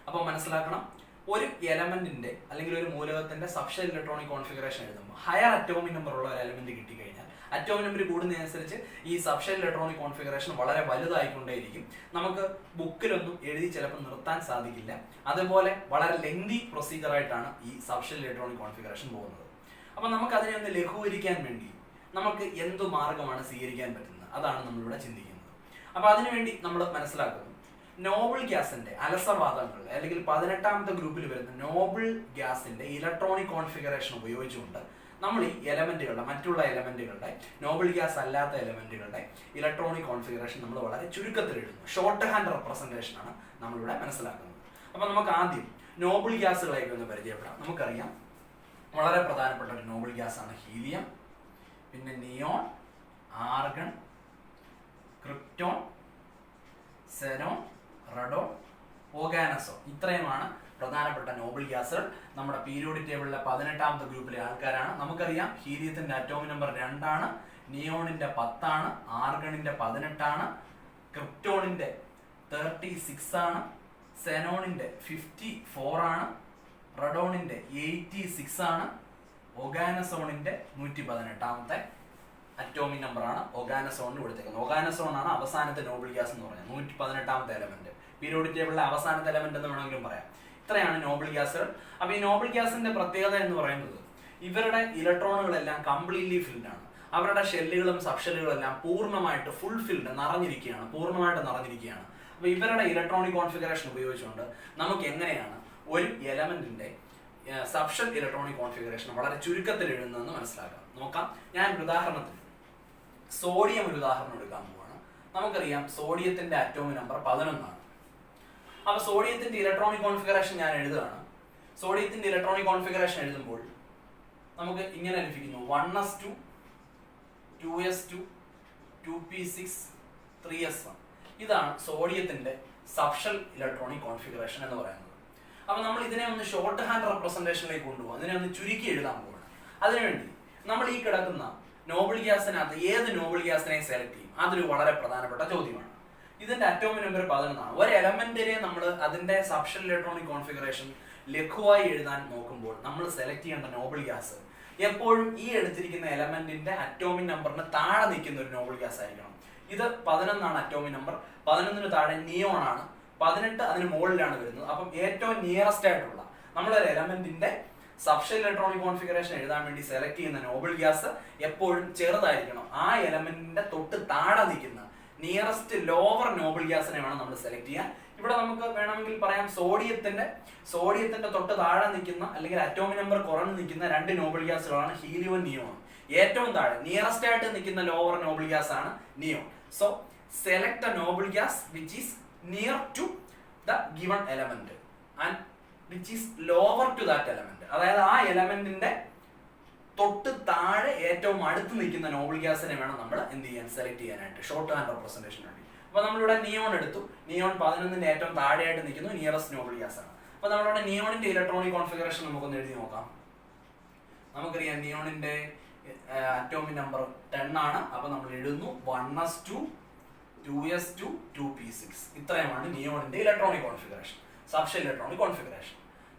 അപ്പോൾ മനസ്സിലാക്കണം, ഒരു എലമെന്റിന്റെ അല്ലെങ്കിൽ ഒരു മൂലകത്തിന്റെ സബ്ഷെൽ ഇലക്ട്രോണിക് കോൺഫിഗറേഷൻ എഴുതുമ്പോൾ ഹയർ അറ്റോമിക് നമ്പർ ഉള്ള ഒരു എലമെന്റ് കിട്ടിക്കഴിഞ്ഞാൽ അറ്റോമിക് നമ്പർ കൂടുന്നതനുസരിച്ച് ഈ സബ്ഷെൽ ഇലക്ട്രോണിക് കോൺഫിഗറേഷൻ വളരെ വലുതായിക്കൊണ്ടേയിരിക്കും. നമുക്ക് ബുക്കിലൊന്നും എഴുതി ചിലപ്പോൾ നിർത്താൻ സാധിക്കില്ല. അതുപോലെ വളരെ ലെങ്തി പ്രൊസീജിയർ ആയിട്ടാണ് ഈ സബ്ഷെൽ ഇലക്ട്രോണിക് കോൺഫിഗറേഷൻ പോകുന്നത്. അപ്പം നമുക്ക് അതിനെ ഒന്ന് ലഘൂകരിക്കാൻ വേണ്ടി നമുക്ക് എന്തു മാർഗമാണ് സ്വീകരിക്കാൻ പറ്റുന്നത്, അതാണ് നമ്മളിവിടെ ചിന്തിക്കുന്നത്. അപ്പോൾ അതിനുവേണ്ടി നമ്മൾ മനസ്സിലാക്കുന്നു, നോബിൾ ഗ്യാസിന്റെ അലസവാതകങ്ങൾ അല്ലെങ്കിൽ 18ാമത്തെ ഗ്രൂപ്പിൽ വരുന്ന നോബിൾ ഗ്യാസിന്റെ ഇലക്ട്രോണിക് കോൺഫിഗറേഷൻ ഉപയോഗിച്ചുകൊണ്ട് നമ്മൾ ഈ എലമെന്റുകളുടെ മറ്റുള്ള എലമെന്റുകളുടെ നോബിൾ ഗ്യാസ് അല്ലാത്ത എലമെന്റുകളുടെ ഇലക്ട്രോണിക് കോൺഫിഗറേഷൻ നമ്മൾ വളരെ ചുരുക്കത്തിൽ എഴുതുന്നു. ഷോർട്ട് ഹാൻഡ് റെപ്രസെന്റേഷൻ ആണ് നമ്മളിവിടെ മനസ്സിലാക്കുന്നത്. അപ്പൊ നമുക്ക് ആദ്യം നോബിൾ ഗ്യാസുകളായിട്ട് ഒന്ന് പരിചയപ്പെടാം. നമുക്കറിയാം വളരെ പ്രധാനപ്പെട്ട ഒരു നോബിൾ ഗ്യാസ് ആണ് ഹീലിയം, പിന്നെ neon, argon, krypton, xenon, radon, oganesson. ഇത്രയുമാണ് പ്രധാനപ്പെട്ട നോബിൾ ഗ്യാസുകൾ. നമ്മുടെ പീരിയോഡിക് ടേബിളിലെ 18ാമത്തെ ഗ്രൂപ്പിലെ ആൾക്കാരാണ്. നമുക്കറിയാം ഹീലിയത്തിന്റെ അറ്റോമിക് നമ്പർ 2 ആണ്, നിയോണിന്റെ 10 ആണ്, ആർഗണിന്റെ 18 ആണ്, ക്രിപ്റ്റോണിന്റെ 36 ആണ്, സെനോണിന്റെ 54 ആണ്, റഡോണിന്റെ 86 ആണ്, ഓർഗാനസോണിന്റെ 118ാമത്തെ അറ്റോമിക് നമ്പർ ആണ് ഓർഗാനസോണിന് കൊടുത്തേക്കുന്നത്. ഓർഗാനസോൺ ആണ് അവസാനത്തെ നോബിൾ ഗ്യാസ് എന്ന് പറയുന്നത്, 118ാമത്തെ എലമെന്റ്, പീരിയോഡിക് ടേബിളിലെ അവസാനത്തെ എലമെന്റ് എന്ന് വേണമെങ്കിലും പറയാം. ഇത്രയാണ് നോബിൾ ഗ്യാസുകൾ. അപ്പൊ ഈ നോബിൾ ഗ്യാസിന്റെ പ്രത്യേകത എന്ന് പറയുന്നത് ഇവരുടെ ഇലക്ട്രോണുകളെല്ലാം കംപ്ലീറ്റ്ലി ഫിൽഡ് ആണ്. അവരുടെ ഷെല്ലുകളും സബ്ഷെല്ലുകളും എല്ലാം പൂർണ്ണമായിട്ട് ഫുൾഫിൽഡ് പൂർണ്ണമായിട്ട് നിറഞ്ഞിരിക്കുകയാണ്. അപ്പോൾ ഇവരുടെ ഇലക്ട്രോണിക് കോൺഫിഗറേഷൻ ഉപയോഗിച്ചുകൊണ്ട് നമുക്ക് എങ്ങനെയാണ് ഒരു എലമെന്റിന്റെ സബ്ഷെൽ ഇലക്ട്രോണിക് കോൺഫിഗറേഷൻ വളരെ ചുരുക്കത്തിൽ എഴുതുന്നതെന്ന് മനസ്സിലാക്കാം. നോക്കാം. ഞാൻ ഒരു ഉദാഹരണത്തിന് സോഡിയം ഒരു ഉദാഹരണം എടുക്കാൻ പോവാണ്. നമുക്കറിയാം സോഡിയത്തിന്റെ അറ്റോമിക് നമ്പർ 11 ആണ്. അപ്പൊ സോഡിയത്തിന്റെ ഇലക്ട്രോണിക് കോൺഫിഗറേഷൻ ഞാൻ എഴുതുകയാണ്. സോഡിയത്തിന്റെ ഇലക്ട്രോണിക് കോൺഫിഗറേഷൻ എഴുതുമ്പോൾ നമുക്ക് ഇങ്ങനെ ലഭിക്കുന്നു: 1s2 2s2 2p6 3s1. ഇതാണ് സോഡിയത്തിന്റെ സബ്ഷെൽ ഇലക്ട്രോണിക് കോൺഫിഗറേഷൻ എന്ന് പറയുന്നത്. അപ്പൊ നമ്മൾ ഇതിനെ ഒന്ന് ഷോർട്ട് ഹാൻഡ് റെപ്രസെന്റേഷനിലേക്ക് കൊണ്ടുപോകാം. ഇതിനെ ഒന്ന് ചുരുക്കി എഴുതാൻ പോവാണ്. അതിനുവേണ്ടി നമ്മൾ ഈ കിടക്കുന്ന നോബിൾ ഗ്യാസിനകത്ത് ഏത് നോബിൾ ഗ്യാസിനെ സെലക്ട് ചെയ്യും? അതൊരു വളരെ പ്രധാനപ്പെട്ട ചോദ്യമാണ്. ഇതിന്റെ അറ്റോമിക് നമ്പർ 11 ആണ്. ഒരു എലമെന്റിനെ നമ്മൾ അതിന്റെ സബ്ഷെൽ ഇലക്ട്രോണിക് കോൺഫിഗറേഷൻ ലഘുവായി എഴുതാൻ നോക്കുമ്പോൾ നമ്മൾ സെലക്ട് ചെയ്യേണ്ട നോബിൾ ഗ്യാസ് എപ്പോഴും ഈ എടുത്തിരിക്കുന്ന എലമെന്റിന്റെ അറ്റോമിക് നമ്പറിന് താഴെ നിൽക്കുന്ന ഒരു നോബിൾ ഗ്യാസ് ആയിരിക്കണം. ഇത് 11 ആണ് അറ്റോമിക് നമ്പർ. 11 താഴെ നിയോൺ ആണ്. 18 അതിന് മുകളിലാണ് വരുന്നത്. അപ്പം ഏറ്റവും നിയറസ്റ്റ് ആയിട്ടുള്ള നമ്മളൊരു എലമെന്റിന്റെ സബ്ഷെൽ ഇലക്ട്രോണിക് കോൺഫിഗറേഷൻ എഴുതാൻ വേണ്ടി സെലക്ട് ചെയ്യുന്ന നോബിൾ ഗ്യാസ് എപ്പോഴും ചെറുതായിരിക്കണം. ആ എലമെന്റിന്റെ തൊട്ട് താഴെ നിൽക്കുന്ന നിയറസ്റ്റ് ലോവർ നോബിൾ ഗ്യാസിനെ വേണം നമ്മൾ സെലക്ട് ചെയ്യാൻ. ഇവിടെ നമുക്ക് വേണമെങ്കിൽ പറയാം സോഡിയത്തിന്റെ തൊട്ട് താഴെ നിൽക്കുന്ന അല്ലെങ്കിൽ അറ്റോമിക് നമ്പർ കുറഞ്ഞു നിൽക്കുന്ന രണ്ട് നോബിൾ ഗ്യാസുകളാണ് ഹീലിയം നിയോൺ. ഏറ്റവും താഴെ നിയറസ്റ്റ് ആയിട്ട് നിൽക്കുന്ന ലോവർ നോബിൾ ഗ്യാസ് ആണ് neon. So select a noble gas which is near to the given element and which is lower to that element. അതായത് ആ എലമെന്റിന്റെ തൊട്ട് താഴെ ഏറ്റവും അടുത്ത് നിൽക്കുന്ന നോബിൾ ഗ്യാസിനെ വേണം നമ്മൾ എന്ത് ചെയ്യാൻ സെലക്ട് ചെയ്യാനായിട്ട് ഷോർട്ട് ഹാൻഡ് റെപ്രസെന്റേഷൻ വേണ്ടി. അപ്പൊ നമ്മളിവിടെ നിയോൺ എടുത്തു. നിയോൺ 11 ഏറ്റവും താഴെയായിട്ട് നിൽക്കുന്നു, നിയറസ്റ്റ് നോബിൾ ഗ്യാസ് ആണ്. അപ്പൊ നമ്മളിവിടെ നിയോണിന്റെ ഇലക്ട്രോണിക് കോൺഫിഗറേഷൻ നമുക്കൊന്ന് എഴുതി നോക്കാം. നമുക്കറിയാം നിയോണിന്റെ അറ്റോമിക് നമ്പർ 10 ആണ്. അപ്പൊ നമ്മൾ എഴുതുന്നു 1s2 2s2 2p6. ഇത്രയുമാണ് നിയോണിന്റെ electronic configuration, subshell electronic configuration.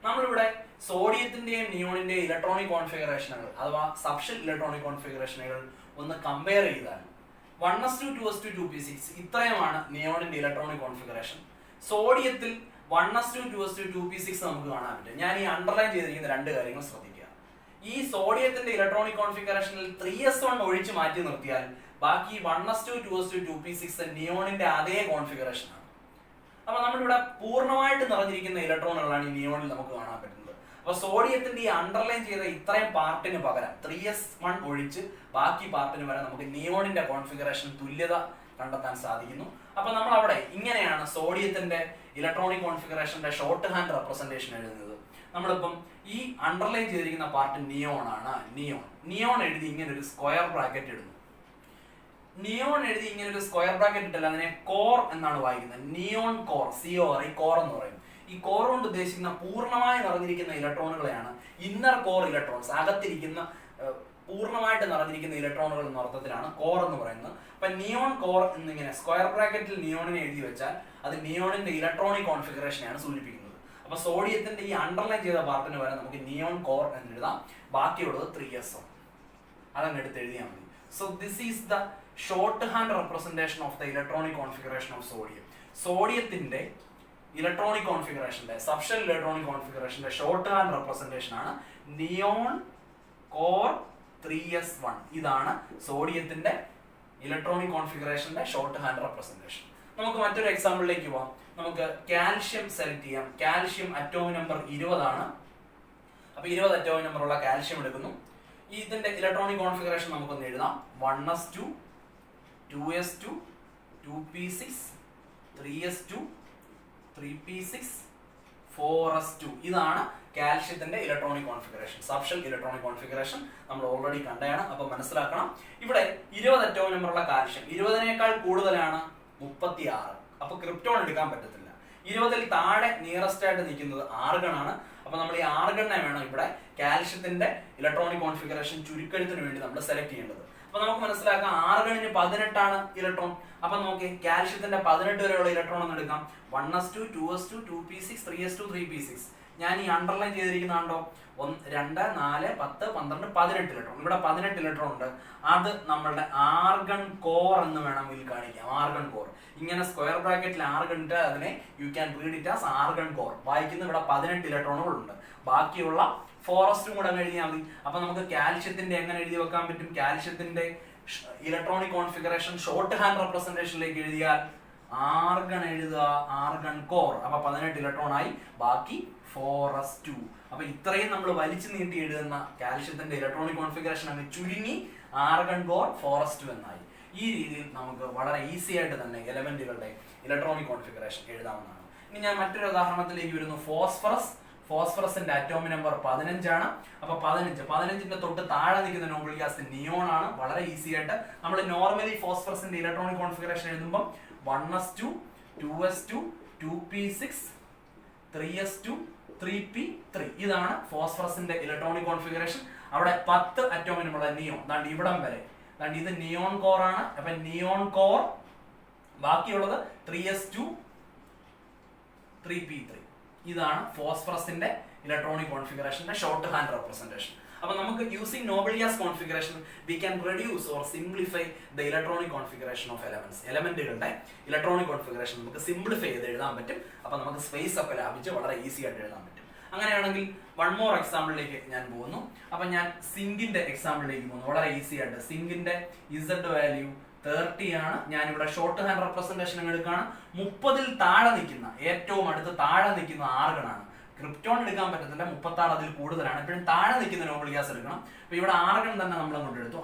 നമ്മളിവിടെ സോഡിയത്തിന്റെയും നിയോണിന്റെയും ഇലക്ട്രോണിക് കോൺഫിഗറേഷനുകൾ അഥവാ സബ്ഷെൽ ഇലക്ട്രോണിക് കോൺഫിഗറേഷനുകൾ ഒന്ന് കമ്പയർ ചെയ്താൽ 1s2 2s2 2p6 ഇത്രയുമാണ് നിയോണിന്റെ electronic configuration. സോഡിയത്തിൽ 1s2 2s2 2p6 നമുക്ക് കാണാൻ പറ്റും. ഞാൻ ഈ അണ്ടർലൈൻ ചെയ്തിരിക്കുന്ന രണ്ട് കാര്യങ്ങൾ ശ്രദ്ധിക്കുക. ഈ സോഡിയത്തിന്റെ ഇലക്ട്രോണിക് കോൺഫിഗറേഷനിൽ 3s1 ഒഴിച്ച് മാറ്റി നിർത്തിയാൽ ബാക്കി 1s2 2s2 2p6 നിയോണിന്റെ അതേ കോൺഫിഗറേഷൻ ആണ്. അപ്പൊ നമ്മളിവിടെ പൂർണ്ണമായിട്ട് നിറഞ്ഞിരിക്കുന്ന ഇലക്ട്രോണുകളാണ് ഈ നിയോണിൽ നമുക്ക് കാണാൻ പറ്റുന്നത്. അപ്പൊ സോഡിയത്തിന്റെ ഈ അണ്ടർലൈൻ ചെയ്ത ഇത്രയും പാർട്ടിന് പകരം 3s1 ഒഴിച്ച് ബാക്കി പാർട്ടിന് വരെ നമുക്ക് നിയോണിന്റെ കോൺഫിഗറേഷൻ തുല്യത കണ്ടെത്താൻ സാധിക്കുന്നു. അപ്പൊ നമ്മൾ അവിടെ ഇങ്ങനെയാണ് സോഡിയത്തിന്റെ ഇലക്ട്രോണിക് കോൺഫിഗറേഷന്റെ ഷോർട്ട് ഹാൻഡ് റെപ്രസെന്റേഷൻ എഴുതുന്നത്. നമ്മളിപ്പം ഈ അണ്ടർലൈൻ ചെയ്തിരിക്കുന്ന പാർട്ട് നിയോൺ ആണ്. നിയോൺ എഴുതി ഇങ്ങനെ ഒരു സ്ക്വയർ ബ്രാക്കറ്റ് ഇടുന്നു. നിയോൺ എഴുതി ഇങ്ങനെ ഒരു സ്ക്വയർ ബ്രാക്കറ്റ് ഇട്ടല്ല, അതിനെ കോർ എന്നാണ് വായിക്കുന്നത്. നിയോൺ കോർ, COR, ഈ കോർ എന്ന് പറയും. ഈ കോർ കൊണ്ട് ഉദ്ദേശിക്കുന്ന പൂർണ്ണമായി നിറഞ്ഞിരിക്കുന്ന ഇലക്ട്രോണുകളെയാണ് ഇന്നർ കോർ ഇലക്ട്രോൺസ്, അകത്തിരിക്കുന്ന പൂർണ്ണമായിട്ട് നിറഞ്ഞിരിക്കുന്ന ഇലക്ട്രോണുകൾ എന്ന അർത്ഥത്തിലാണ് കോർ എന്ന് പറയുന്നത്. അപ്പൊ നിയോൺ കോർ എന്നിങ്ങനെ സ്ക്വയർ ബ്രാക്കറ്റിൽ നിയോണിനെ എഴുതി വെച്ചാൽ അത് നിയോണിന്റെ ഇലക്ട്രോണിക് കോൺഫിഗറേഷനെയാണ് സൂചിപ്പിക്കുന്നത്. അപ്പൊ സോഡിയത്തിന്റെ ഈ അണ്ടർലൈൻ ചെയ്ത പാർട്ടിന് വരെ നമുക്ക് നിയോൺ കോർ എന്ന് എഴുതാം. ബാക്കിയുള്ളത് 3s1 അതങ്ങ് എടുത്ത് എഴുതിയാൽ മതി. So this is the shorthand representation of the electronic configuration of sodium. സോഡിയത്തിന്റെ ഇലക്ട്രോണിക് കോൺഫിഗറേഷന്റെ സബ്ഷെൽ ഇലക്ട്രോണിക് കോൺഫിഗറേഷന്റെ ഷോർട്ട് ഹാൻഡ് റെപ്രസെന്റേഷൻ ആണ് നിയോൺ കോർ 3s1. ഇതാണ് സോഡിയത്തിന്റെ ഇലക്ട്രോണിക് കോൺഫിഗറേഷന്റെ ഷോർട്ട് ഹാൻഡ് റെപ്രസെന്റേഷൻ. നമുക്ക് മറ്റൊരു എക്സാമ്പിളിലേക്ക് പോവാം. നമുക്ക് കാൽഷ്യം സെലക്ട് ചെയ്യാം. കാൽഷ്യം അറ്റോമിക് നമ്പർ 20 ആണ്. അപ്പൊ 20 അറ്റോമിക് നമ്പർ ഉള്ള കാൽഷ്യം എടുക്കുന്നു. ഇതിന്റെ ഇലക്ട്രോണിക് കോൺഫിഗറേഷൻ നമുക്കൊന്ന് എഴുതാം. 1s2 2s2 2p6 3s2 3p6 4s2. ഇതാണ് കാൽഷ്യത്തിന്റെ electronic configuration, subshell electronic configuration. നമ്മൾ ഓൾറെഡി കണ്ടതാണ്. അപ്പൊ മനസ്സിലാക്കണം, ഇവിടെ 20 അറ്റോമിക് നമ്പറുള്ള കാൽഷ്യം 20നേക്കാൾ കൂടുതലാണ് 36. അപ്പൊ ക്രിപ്റ്റോൺ എടുക്കാൻ പറ്റത്തില്ല. 20ൽ താഴെ നിയറസ്റ്റ് ആയിട്ട് നിൽക്കുന്നത് ആർഗൺ ആണ്. അപ്പൊ നമ്മൾ ഈ ആർഗണിനെ വേണം ഇവിടെ കാൽഷ്യത്തിന്റെ ഇലക്ട്രോണിക് കോൺഫിഗറേഷൻ ചുരുക്കെഴുത്തിന് വേണ്ടി നമ്മൾ സെലക്ട് ചെയ്യേണ്ടത്. അപ്പൊ നമുക്ക് മനസ്സിലാക്കാം ആർഗണിന് 18 ആണ് ഇലക്ട്രോൺ. അപ്പൊ നോക്കി കാൽഷ്യത്തിന്റെ 18 വരെയുള്ള ഇലക്ട്രോൺ എന്ന് എടുക്കാം. 1s2 2s2 2p6 3s2 3p6. ഞാൻ ഈ അണ്ടർലൈൻ ചെയ്തിരിക്കുന്നതാണ്ടോ 1, 2, 4, 10, 12, 18 ഇലക്ട്രോൺ. ഇവിടെ 18 ഇലക്ട്രോൺ ഉണ്ട്. അത് നമ്മളുടെ ആർഗൺ കോർ എന്ന് വേണമെങ്കിൽ കാണിക്കാം. ആർഗൺ കോർ ഇങ്ങനെ സ്ക്വയർ ബ്രാക്കറ്റിൽ ആർഗൺ ഇട്ട് അതിനെ you can read it as argon core. വായിക്കുന്ന ഇവിടെ 18 ഇലക്ട്രോണുകളുണ്ട്. ബാക്കിയുള്ള ഫോറസ്റ്റും കൂടെ എഴുതിയാൽ മതി. അപ്പൊ നമുക്ക് കാൽഷ്യത്തിന്റെ എങ്ങനെ എഴുതി വെക്കാൻ പറ്റും? കാൽഷ്യത്തിന്റെ ഇലക്ട്രോണിക് കോൺഫിഗറേഷൻ ഷോർട്ട് ഹാൻഡ് റെപ്രസെന്റേഷനിലേക്ക് എഴുതിയാൽ ആർഗൺ എഴുതുക, ആർഗൺ കോർ. അപ്പൊ 18 ഇലക്ട്രോൺ ആയി, ബാക്കി 4s2. അപ്പൊ ഇത്രയും നമ്മൾ വലിച്ചു നീട്ടി എഴുതുന്ന കാൽഷ്യത്തിന്റെ ഇലക്ട്രോണിക് കോൺഫിഗറേഷൻ അങ്ങ് ചുരുങ്ങി ആർഗൺ കോർ 4s2 എന്നായി. ഈ രീതിയിൽ നമുക്ക് വളരെ ഈസി ആയിട്ട് തന്നെ എലമെന്റുകളുടെ ഇലക്ട്രോണിക് കോൺഫിഗറേഷൻ എഴുതാവുന്നതാണ്. ഇനി ഞാൻ മറ്റൊരു ഉദാഹരണത്തിലേക്ക് വരുന്നു. ഫോസ്ഫറസിന്റെ അറ്റോമിക് നമ്പർ 15 ആണ്. അപ്പൊ 15ന്റെ തൊട്ട് താഴെ നിൽക്കുന്ന നോബിൾ ഗ്യാസ് നിയോൺ ആണ്. വളരെ ഈസി ആയിട്ട് നമ്മൾ നോർമലി ഫോസ്ഫറസിന്റെ ഇലക്ട്രോണിക് കോൺഫിഗറേഷൻ എഴുതുമ്പോൾ 1s2, 2s2, 2p6, 3s2, 3p3 ഇതാണ് ഫോസ്ഫറസിന്റെ ഇലക്ട്രോണിക് കോൺഫിഗറേഷൻ. അവിടെ 10 അറ്റോമിക് നമ്പർ നിയോൺ. ദാണ്ട് ഇവിടം വരെ ഇത് നിയോൺ കോർ ആണ്. അപ്പൊ നിയോൺ കോർ, ബാക്കിയുള്ളത് 3s2, 3p3. ഇതാണ് ഫോസ്ഫറസിന്റെ ഇലക്ട്രോണിക് കോൺഫിഗറേഷന്റെ ഷോർട്ട് ഹാൻഡ് റെപ്രസെന്റേഷൻ. അപ്പൊ നമുക്ക് using noble gas configuration we can reduce or simplify the electronic configuration of elements. എലമെന്റുകളുടെ ഇലക്ട്രോണിക് കോൺഫിഗറേഷൻ നമുക്ക് സിംപ്ലിഫൈ ചെയ്ത് എഴുതാൻ പറ്റും. അപ്പൊ നമുക്ക് സ്പേസ് ഒക്കെ ലാഭിച്ച് വളരെ ഈസി ആയിട്ട് എഴുതാൻ പറ്റും. അങ്ങനെയാണെങ്കിൽ വൺ മോർ എക്സാമ്പിളിലേക്ക് ഞാൻ പോകുന്നു. അപ്പൊ ഞാൻ സിങ്കിന്റെ എക്സാമ്പിളിലേക്ക് പോകുന്നു. വളരെ ഈസി ആയിട്ട് സിങ്കിന്റെ ഇസഡ് വാല്യൂ 30 ആണ്. ഞാനിവിടെ ഷോർട്ട് ഹാൻഡ് റെപ്രസെന്റേഷൻ എടുക്കുകയാണ്. 30ൽ താഴെ നിൽക്കുന്ന, ഏറ്റവും അടുത്ത് താഴെ നിൽക്കുന്ന ആർഗൺ ആണ്. ക്രിപ്റ്റോൺ എടുക്കാൻ പറ്റത്തില്ല, 36 അതിൽ കൂടുതലാണ്. എപ്പോഴും താഴെ നിൽക്കുന്ന നോബിൾ ഗ്യാസ് എടുക്കണം. അപ്പൊ ഇവിടെ ആർഗൺ തന്നെ നമ്മൾ അങ്ങോട്ട് എടുത്തു.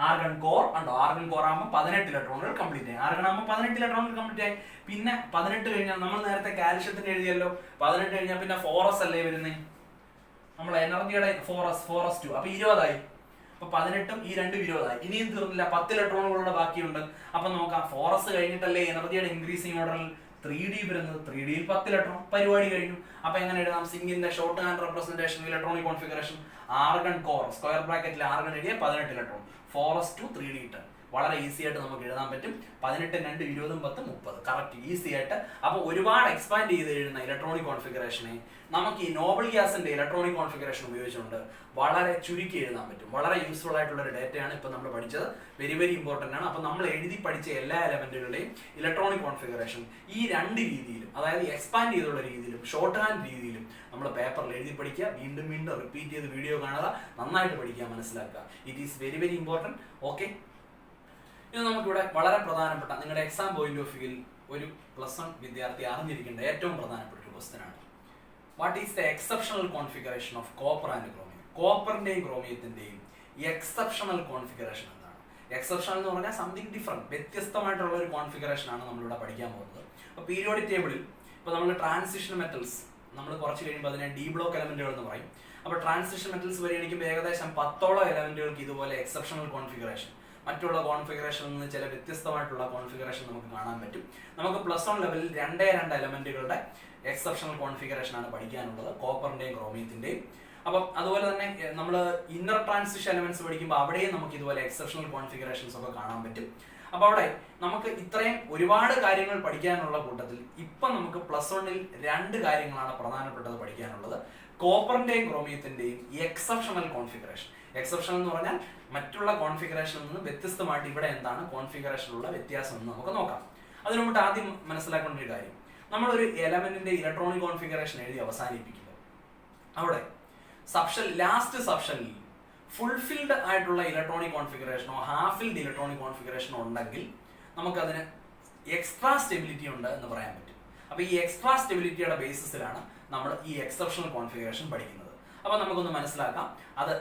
ആർഗൺ കോർ ഉണ്ടോ? ആർഗൺ കോർ ആകുമ്പോൾ 18 ഇലക്ട്രോണുകൾ കംപ്ലീറ്റ് ആയി. ആർഗൺ ആകുമ്പോൾ 18 ഇലക്ട്രോണുകൾ കംപ്ലീറ്റ് ആയി. പിന്നെ 18 കഴിഞ്ഞാൽ നമ്മൾ നേരത്തെ കാൽഷ്യത്തിന് എഴുതിയല്ലോ. 18 കഴിഞ്ഞാൽ പിന്നെ 4s അല്ലേ വരുന്നേ? നമ്മൾ എനർജിയുടെ 4s2. അപ്പൊ 20 ആയി. അപ്പൊ 18ഉം ഈ 2 20 ഇനിയും തീർന്നില്ല, 10 ഇലക്ട്രോണുകളുടെ ബാക്കിയുണ്ട്. അപ്പൊ നോക്കാം, 4s കഴിഞ്ഞിട്ടല്ലേ എനർജിയുടെ ഇൻക്രീസിംഗ് ഓർഡറിൽ 3d വരുന്നത്. 3dയിൽ 10 ഇലക്ട്രോൺ, പരിപാടി കഴിഞ്ഞു. അപ്പൊ എങ്ങനെ എഴുതാം? സിങ്കിന്റെ shorthand representation electronic configuration argon core, square ബ്രാക്കറ്റിൽ ആർഗൺ എഴുതിയ 18 ഇലക്ട്രോൺ, 4s2, 3d 10. വളരെ ഈസി ആയിട്ട് നമുക്ക് എഴുതാൻ പറ്റും. 18, 2, 20, 10, 30 കറക്റ്റ് ഈസി ആയിട്ട്. അപ്പൊ ഒരുപാട് എക്സ്പാൻഡ് ചെയ്ത് എഴുതുന്ന ഇലക്ട്രോണിക് കോൺഫിഗറേഷനെ നമുക്ക് ഈ നോബിൾ ഗ്യാസിന്റെ ഇലക്ട്രോണിക് കോൺഫിഗറേഷൻ ഉപയോഗിച്ചുകൊണ്ട് വളരെ ചുരുക്കി എഴുതാൻ പറ്റും. വളരെ യൂസ്ഫുൾ ആയിട്ടുള്ള ഒരു ഡേറ്റയാണ് ഇപ്പൊ നമ്മൾ പഠിച്ചത്. വെരി വെരി ഇമ്പോർട്ടന്റ് ആണ്. അപ്പൊ നമ്മൾ എഴുതി പഠിച്ച എല്ലാ എലമെന്റുകളുടെയും ഇലക്ട്രോണിക് കോൺഫിഗറേഷൻ ഈ 2 രീതിയിലും, അതായത് എക്സ്പാൻഡ് ചെയ്തുള്ള രീതിയിലും ഷോർട്ട് ഹാൻഡ് രീതിയിലും നമ്മൾ പേപ്പറിൽ എഴുതി പഠിക്കുക. വീണ്ടും വീണ്ടും റിപ്പീറ്റ് ചെയ്ത് വീഡിയോ കാണുക, നന്നായിട്ട് പഠിക്കുക, മനസ്സിലാക്കുക. It is very very important. Okay, ഇത് നമുക്കിവിടെ വളരെ പ്രധാനപ്പെട്ട, നിങ്ങളുടെ എക്സാം പോയിന്റ് ഓഫ് വ്യൂവിൽ ഒരു +1 വിദ്യാർത്ഥി അറിഞ്ഞിരിക്കേണ്ട ഏറ്റവും പ്രധാനപ്പെട്ട ഒരു ക്വസ്റ്റ്യൻ ആണ്. What is the exceptional configuration of copper and chromium? കോപ്പറിന്റെയും ക്രോമിയത്തിന്റെയും എക്സെപ്ഷണൽ കോൺഫിഗറേഷൻ എന്താണ്? എക്സെപ്ഷണൽ എന്ന് പറഞ്ഞാൽ സംതിങ് ഡിഫറെന്റ്, വ്യത്യസ്തമായിട്ടുള്ള ഒരു കോൺഫിഗറേഷൻ ആണ് നമ്മളിവിടെ പഠിക്കാൻ പോകുന്നത്. അപ്പൊ പീരിയോഡിക് ടേബിളിൽ ഇപ്പൊ നമ്മൾ ട്രാൻസിഷൻ മെറ്റൽസ് നമ്മൾ കുറച്ച് കഴിയുമ്പോൾ അതിനെ ഡി ബ്ലോക്ക് എലമെന്റുകൾ എന്ന് പറയും. അപ്പൊ ട്രാൻസിഷൻ മെറ്റൽസ് പരിഗണിക്കുമ്പോൾ ഏകദേശം 10ഓളം എലമെന്റുകൾക്ക് ഇതുപോലെ എക്സെപ്ഷണൽ കോൺഫിഗറേഷൻ, മറ്റുള്ള കോൺഫിഗറേഷനിൽ നിന്ന് ചില വ്യത്യസ്തമായിട്ടുള്ള കോൺഫിഗറേഷൻ നമുക്ക് കാണാൻ പറ്റും. നമുക്ക് +1 ലെവലിൽ 2 എലമെന്റുകളുടെ എക്സെപ്ഷണൽ കോൺഫിഗറേഷൻ ആണ് പഠിക്കാനുള്ളത്, കോപ്പറിന്റെയും ക്രോമിയത്തിന്റെയും. അപ്പം അതുപോലെ തന്നെ നമ്മൾ ഇന്നർ ട്രാൻസിഷൻ എലമെന്റ്സ് പഠിക്കുമ്പോൾ അവിടെയും നമുക്ക് ഇതുപോലെ എക്സെപ്ഷണൽ കോൺഫിഗറേഷൻസ് ഒക്കെ കാണാൻ പറ്റും. അപ്പൊ അവിടെ നമുക്ക് ഇത്രയും ഒരുപാട് കാര്യങ്ങൾ പഠിക്കാനുള്ള കൂട്ടത്തിൽ ഇപ്പൊ നമുക്ക് +1ൽ 2 കാര്യങ്ങളാണ് പ്രധാനപ്പെട്ടത് പഠിക്കാനുള്ളത്. കോപ്പറിന്റെയും ക്രോമിയത്തിന്റെയും എക്സെപ്ഷണൽ കോൺഫിഗറേഷൻ. എക്സെപ്ഷണൽ എന്ന് പറഞ്ഞാൽ മറ്റുള്ള കോൺഫിഗറേഷനിൽ നിന്ന് വ്യത്യസ്തമായിട്ട് ഇവിടെ എന്താണ് കോൺഫിഗറേഷനിലുള്ള വ്യത്യാസം എന്ന് നമുക്ക് നോക്കാം. അതിനു മുമ്പ് ആദ്യം മനസ്സിലാക്കേണ്ട ഒരു കാര്യം, നമ്മളൊരു എലമെന്റിന്റെ ഇലക്ട്രോണിക് കോൺഫിഗറേഷൻ എഴുതി അവസാനിപ്പിക്കുമ്പോൾ അവിടെ ലാസ്റ്റ് സബ്ഷനിൽ ഫുൾഫിൽഡ് ആയിട്ടുള്ള ഇലക്ട്രോണിക് കോൺഫിഗറേഷനോ ഹാഫ് ഫിൽഡ് ഇലക്ട്രോണിക് കോൺഫിഗറേഷനോ ഉണ്ടെങ്കിൽ നമുക്കതിന് എക്സ്ട്രാ സ്റ്റെബിലിറ്റി ഉണ്ട് എന്ന് പറയാൻ പറ്റും. അപ്പൊ ഈ എക്സ്ട്രാ സ്റ്റെബിലിറ്റിയുടെ ബേസിസിലാണ് നമ്മൾ ഈ എക്സെപ്ഷണൽ കോൺഫിഗറേഷൻ പഠിക്കുന്നത്. അപ്പൊ നമുക്കൊന്ന് മനസ്സിലാക്കാം. അത്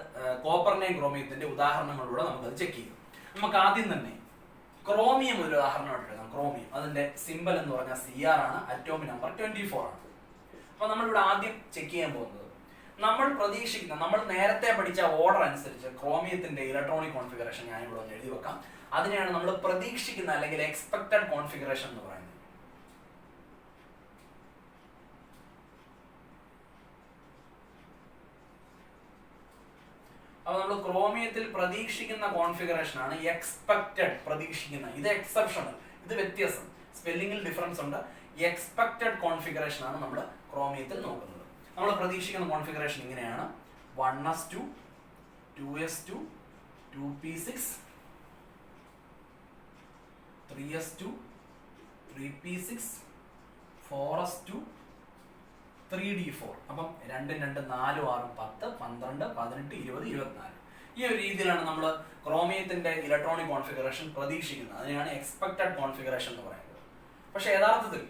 കോപ്പറിന്റെയും ക്രോമിയത്തിന്റെ ഉദാഹരണങ്ങളിലൂടെ നമുക്കത് ചെക്ക് ചെയ്യാം. നമുക്ക് ആദ്യം തന്നെ ക്രോമിയം ഒരു ഉദാഹരണമായിട്ട് എടുക്കാം. ക്രോമിയം, അതിന്റെ സിമ്പൽ എന്ന് പറഞ്ഞാൽ Cr ആണ്, അറ്റോമിക് നമ്പർ 24 ആണ്. അപ്പൊ നമ്മളിവിടെ ആദ്യം ചെക്ക് ചെയ്യാൻ പോകുന്നത്, നമ്മൾ പ്രതീക്ഷിക്കുന്ന, നമ്മൾ നേരത്തെ പഠിച്ച ഓർഡർ അനുസരിച്ച് ക്രോമിയത്തിന്റെ ഇലക്ട്രോണിക് കോൺഫിഗറേഷൻ ഞാൻ ഇവിടെ ഒന്ന് എഴുതി വെക്കാം. അതിനെയാണ് നമ്മൾ പ്രതീക്ഷിക്കുന്ന അല്ലെങ്കിൽ എക്സ്പെക്ടഡ് കോൺഫിഗറേഷൻ എന്ന് പറയുന്നത്. അപ്പൊ നമ്മൾ ക്രോമിയത്തിൽ പ്രതീക്ഷിക്കുന്ന കോൺഫിഗറേഷൻ ആണ് എക്സ്പെക്ടഡ്, പ്രതീക്ഷിക്കുന്ന. ഇത് എക്സെപ്ഷണൽ, ഇത് വ്യത്യാസം, സ്പെല്ലിംഗിൽ ഡിഫറൻസ് ഉണ്ട്. എക്സ്പെക്ടഡ് കോൺഫിഗറേഷൻ ആണ് നമ്മൾ ക്രോമിയത്തിൽ നോക്കുന്നത്. നമ്മൾ പ്രതീക്ഷിക്കുന്ന കോൺഫിഗറേഷൻ ഇങ്ങനെയാണ്: 1s2, 2s2, 2p6, 3s2, 3p6, 4s2, 3d4. അപ്പം 2 2 4 6 10 12 18 20 24. ഈ ഒരു രീതിയിലാണ് നമ്മൾ ക്രോമിയത്തിന്റെ ഇലക്ട്രോണിക് കോൺഫിഗറേഷൻ പ്രതീക്ഷിക്കുന്നത്. അതിനെയാണ് എക്സ്പെക്റ്റഡ് കോൺഫിഗറേഷൻ എന്ന് പറയുന്നത്. പക്ഷെ യഥാർത്ഥത്തിൽ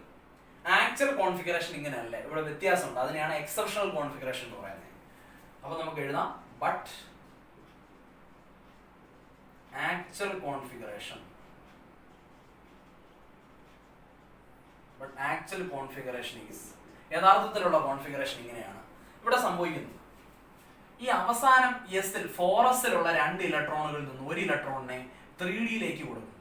ആക്ച്വൽ കോൺഫിഗറേഷൻ ഇങ്ങനെയല്ല, ഇവിടെ വ്യത്യാസമുണ്ട്. അതിനെയാണ് എക്സെപ്ഷണൽ കോൺഫിഗറേഷൻ എന്ന് പറയുന്നത്. അപ്പൊ നമുക്ക് എഴുതാം ബട്ട് ആക്ച്വൽ കോൺഫിഗറേഷൻ ഈസ്, യഥാർത്ഥത്തിലുള്ള കോൺഫിഗറേഷൻ ഇങ്ങനെയാണ്. ഇവിടെ സംഭവിക്കുന്നത് ഈ അവസാനം എസിൽ 4sലുള്ള 2 ഇലക്ട്രോണുകളിൽ നിന്ന് ഒരു ഇലക്ട്രോണിനെ 3dയിലേക്ക് കൊടുക്കും.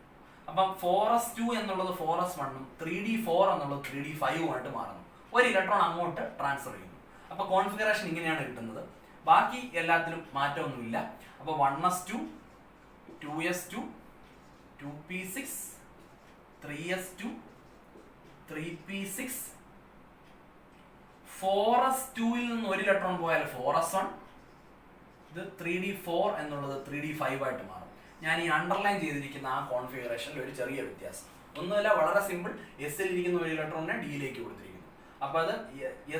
അപ്പം 4s2 എന്നുള്ളത് 4s1ഉം 3d4 എന്നുള്ളത് 3d5ഉമായിട്ട് മാറുന്നു. ഒരു ഇലക്ട്രോൺ അങ്ങോട്ട് ട്രാൻസ്ഫർ ചെയ്യുന്നു. അപ്പൊ കോൺഫിഗറേഷൻ ഇങ്ങനെയാണ് കിട്ടുന്നത്. ബാക്കി എല്ലാത്തിലും മാറ്റമൊന്നുമില്ല. അപ്പൊ 1s2, 2s2, 2p6, 3s2, 3p6, 4s2ൽ നിന്ന് ഒരു ഇലക്ട്രോൺ പോയാൽ 4s1, ഇത് 3d4 എന്നുള്ളത് 3d5 ആയിട്ട് മാറും. ഞാൻ ഈ അണ്ടർലൈൻ ചെയ്തിരിക്കുന്ന ആ കോൺഫിഗറേഷനിൽ ഒരു ചെറിയ വ്യത്യാസം ഒന്നുമില്ല, വളരെ സിമ്പിൾ. എസിൽ ഇരിക്കുന്ന ഒരു ഇലക്ട്രോണിനെ ഡിയിലേക്ക് കൊടുത്തിരിക്കുന്നു. അപ്പൊ അത്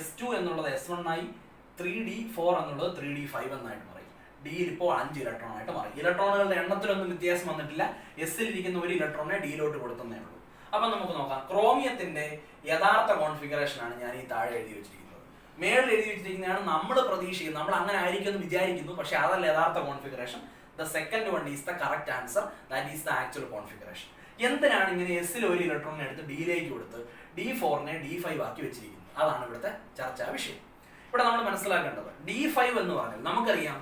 s2 എന്നുള്ളത് s1 ആയി, 3d4 എന്നുള്ളത് 3d5 എന്നായിട്ട് മാറി. ഡിയിൽ ഇപ്പോൾ 5 ഇലക്ട്രോൺ ആയിട്ട് മാറി. ഇലക്ട്രോണുകളുടെ എണ്ണത്തിലൊന്നും വ്യത്യാസം വന്നിട്ടില്ല. എസിൽ ഇരിക്കുന്ന ഒരു ഇലക്ട്രോണിനെ ഡിയിലോട്ട് കൊടുത്തേ ഉള്ളൂ. അപ്പൊ നമുക്ക് നോക്കാം. ക്രോമിയത്തിന്റെ യഥാർത്ഥ കോൺഫിഗറേഷൻ ആണ് ഞാൻ ഈ താഴെ എഴുതി വെച്ചിരിക്കുന്നത്. മേളിൽ എഴുതി വെച്ചിരിക്കുന്നതാണ് നമ്മൾ പ്രതീക്ഷിക്കുന്നത്. നമ്മൾ അങ്ങനെ ആയിരിക്കും എന്ന് വിചാരിക്കുന്നു, പക്ഷെ അതല്ല യഥാർത്ഥ configuration. The second one is the correct answer. That is the actual configuration. എന്തിനാണ് ഇങ്ങനെ എസിൽ ഒരു ഇലക്ട്രോണിനെ എടുത്ത് ഡിയിലേക്ക് കൊടുത്ത് d4നെ d5 ആക്കി വെച്ചിരിക്കുന്നത്? അതാണ് ഇവിടുത്തെ ചർച്ചാ വിഷയം. ഇവിടെ നമ്മൾ മനസ്സിലാക്കേണ്ടത് d5 എന്ന് പറഞ്ഞാൽ നമുക്കറിയാം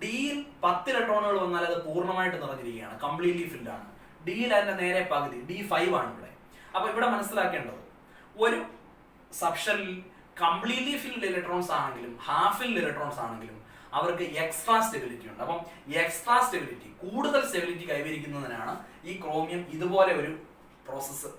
ഡിയിൽ 10 ഇലക്ട്രോണുകൾ വന്നാൽ അത് പൂർണ്ണമായിട്ട് നിറഞ്ഞിരിക്കുകയാണ്, കംപ്ലീറ്റ്ലി ഫിൽഡ് ആണ്. ഡിയിൽ അതിന്റെ നേരെ പകുതി d5 ആണ് ഇവിടെ. അപ്പൊ ഇവിടെ മനസ്സിലാക്കേണ്ടത് ഒരു സബ്ഷെല്ലിൽ കംപ്ലീറ്റ്ലി ഫിൽഡ് ഇലക്ട്രോൺസ് ആണെങ്കിലും ഹാഫ് ഫിൽഡ് ഇലക്ട്രോൺസ് ആണെങ്കിലും അവർക്ക് എക്സ്ട്രാ സ്റ്റെബിലിറ്റി ഉണ്ട്. അപ്പം എക്സ്ട്രാ സ്റ്റെബിലിറ്റി, കൂടുതൽ സ്റ്റെബിലിറ്റി കൈവരിക്കുന്നതിനാണ് ഈ ക്രോമിയം ഇതുപോലെ ഒരു പ്രോസസ്സ്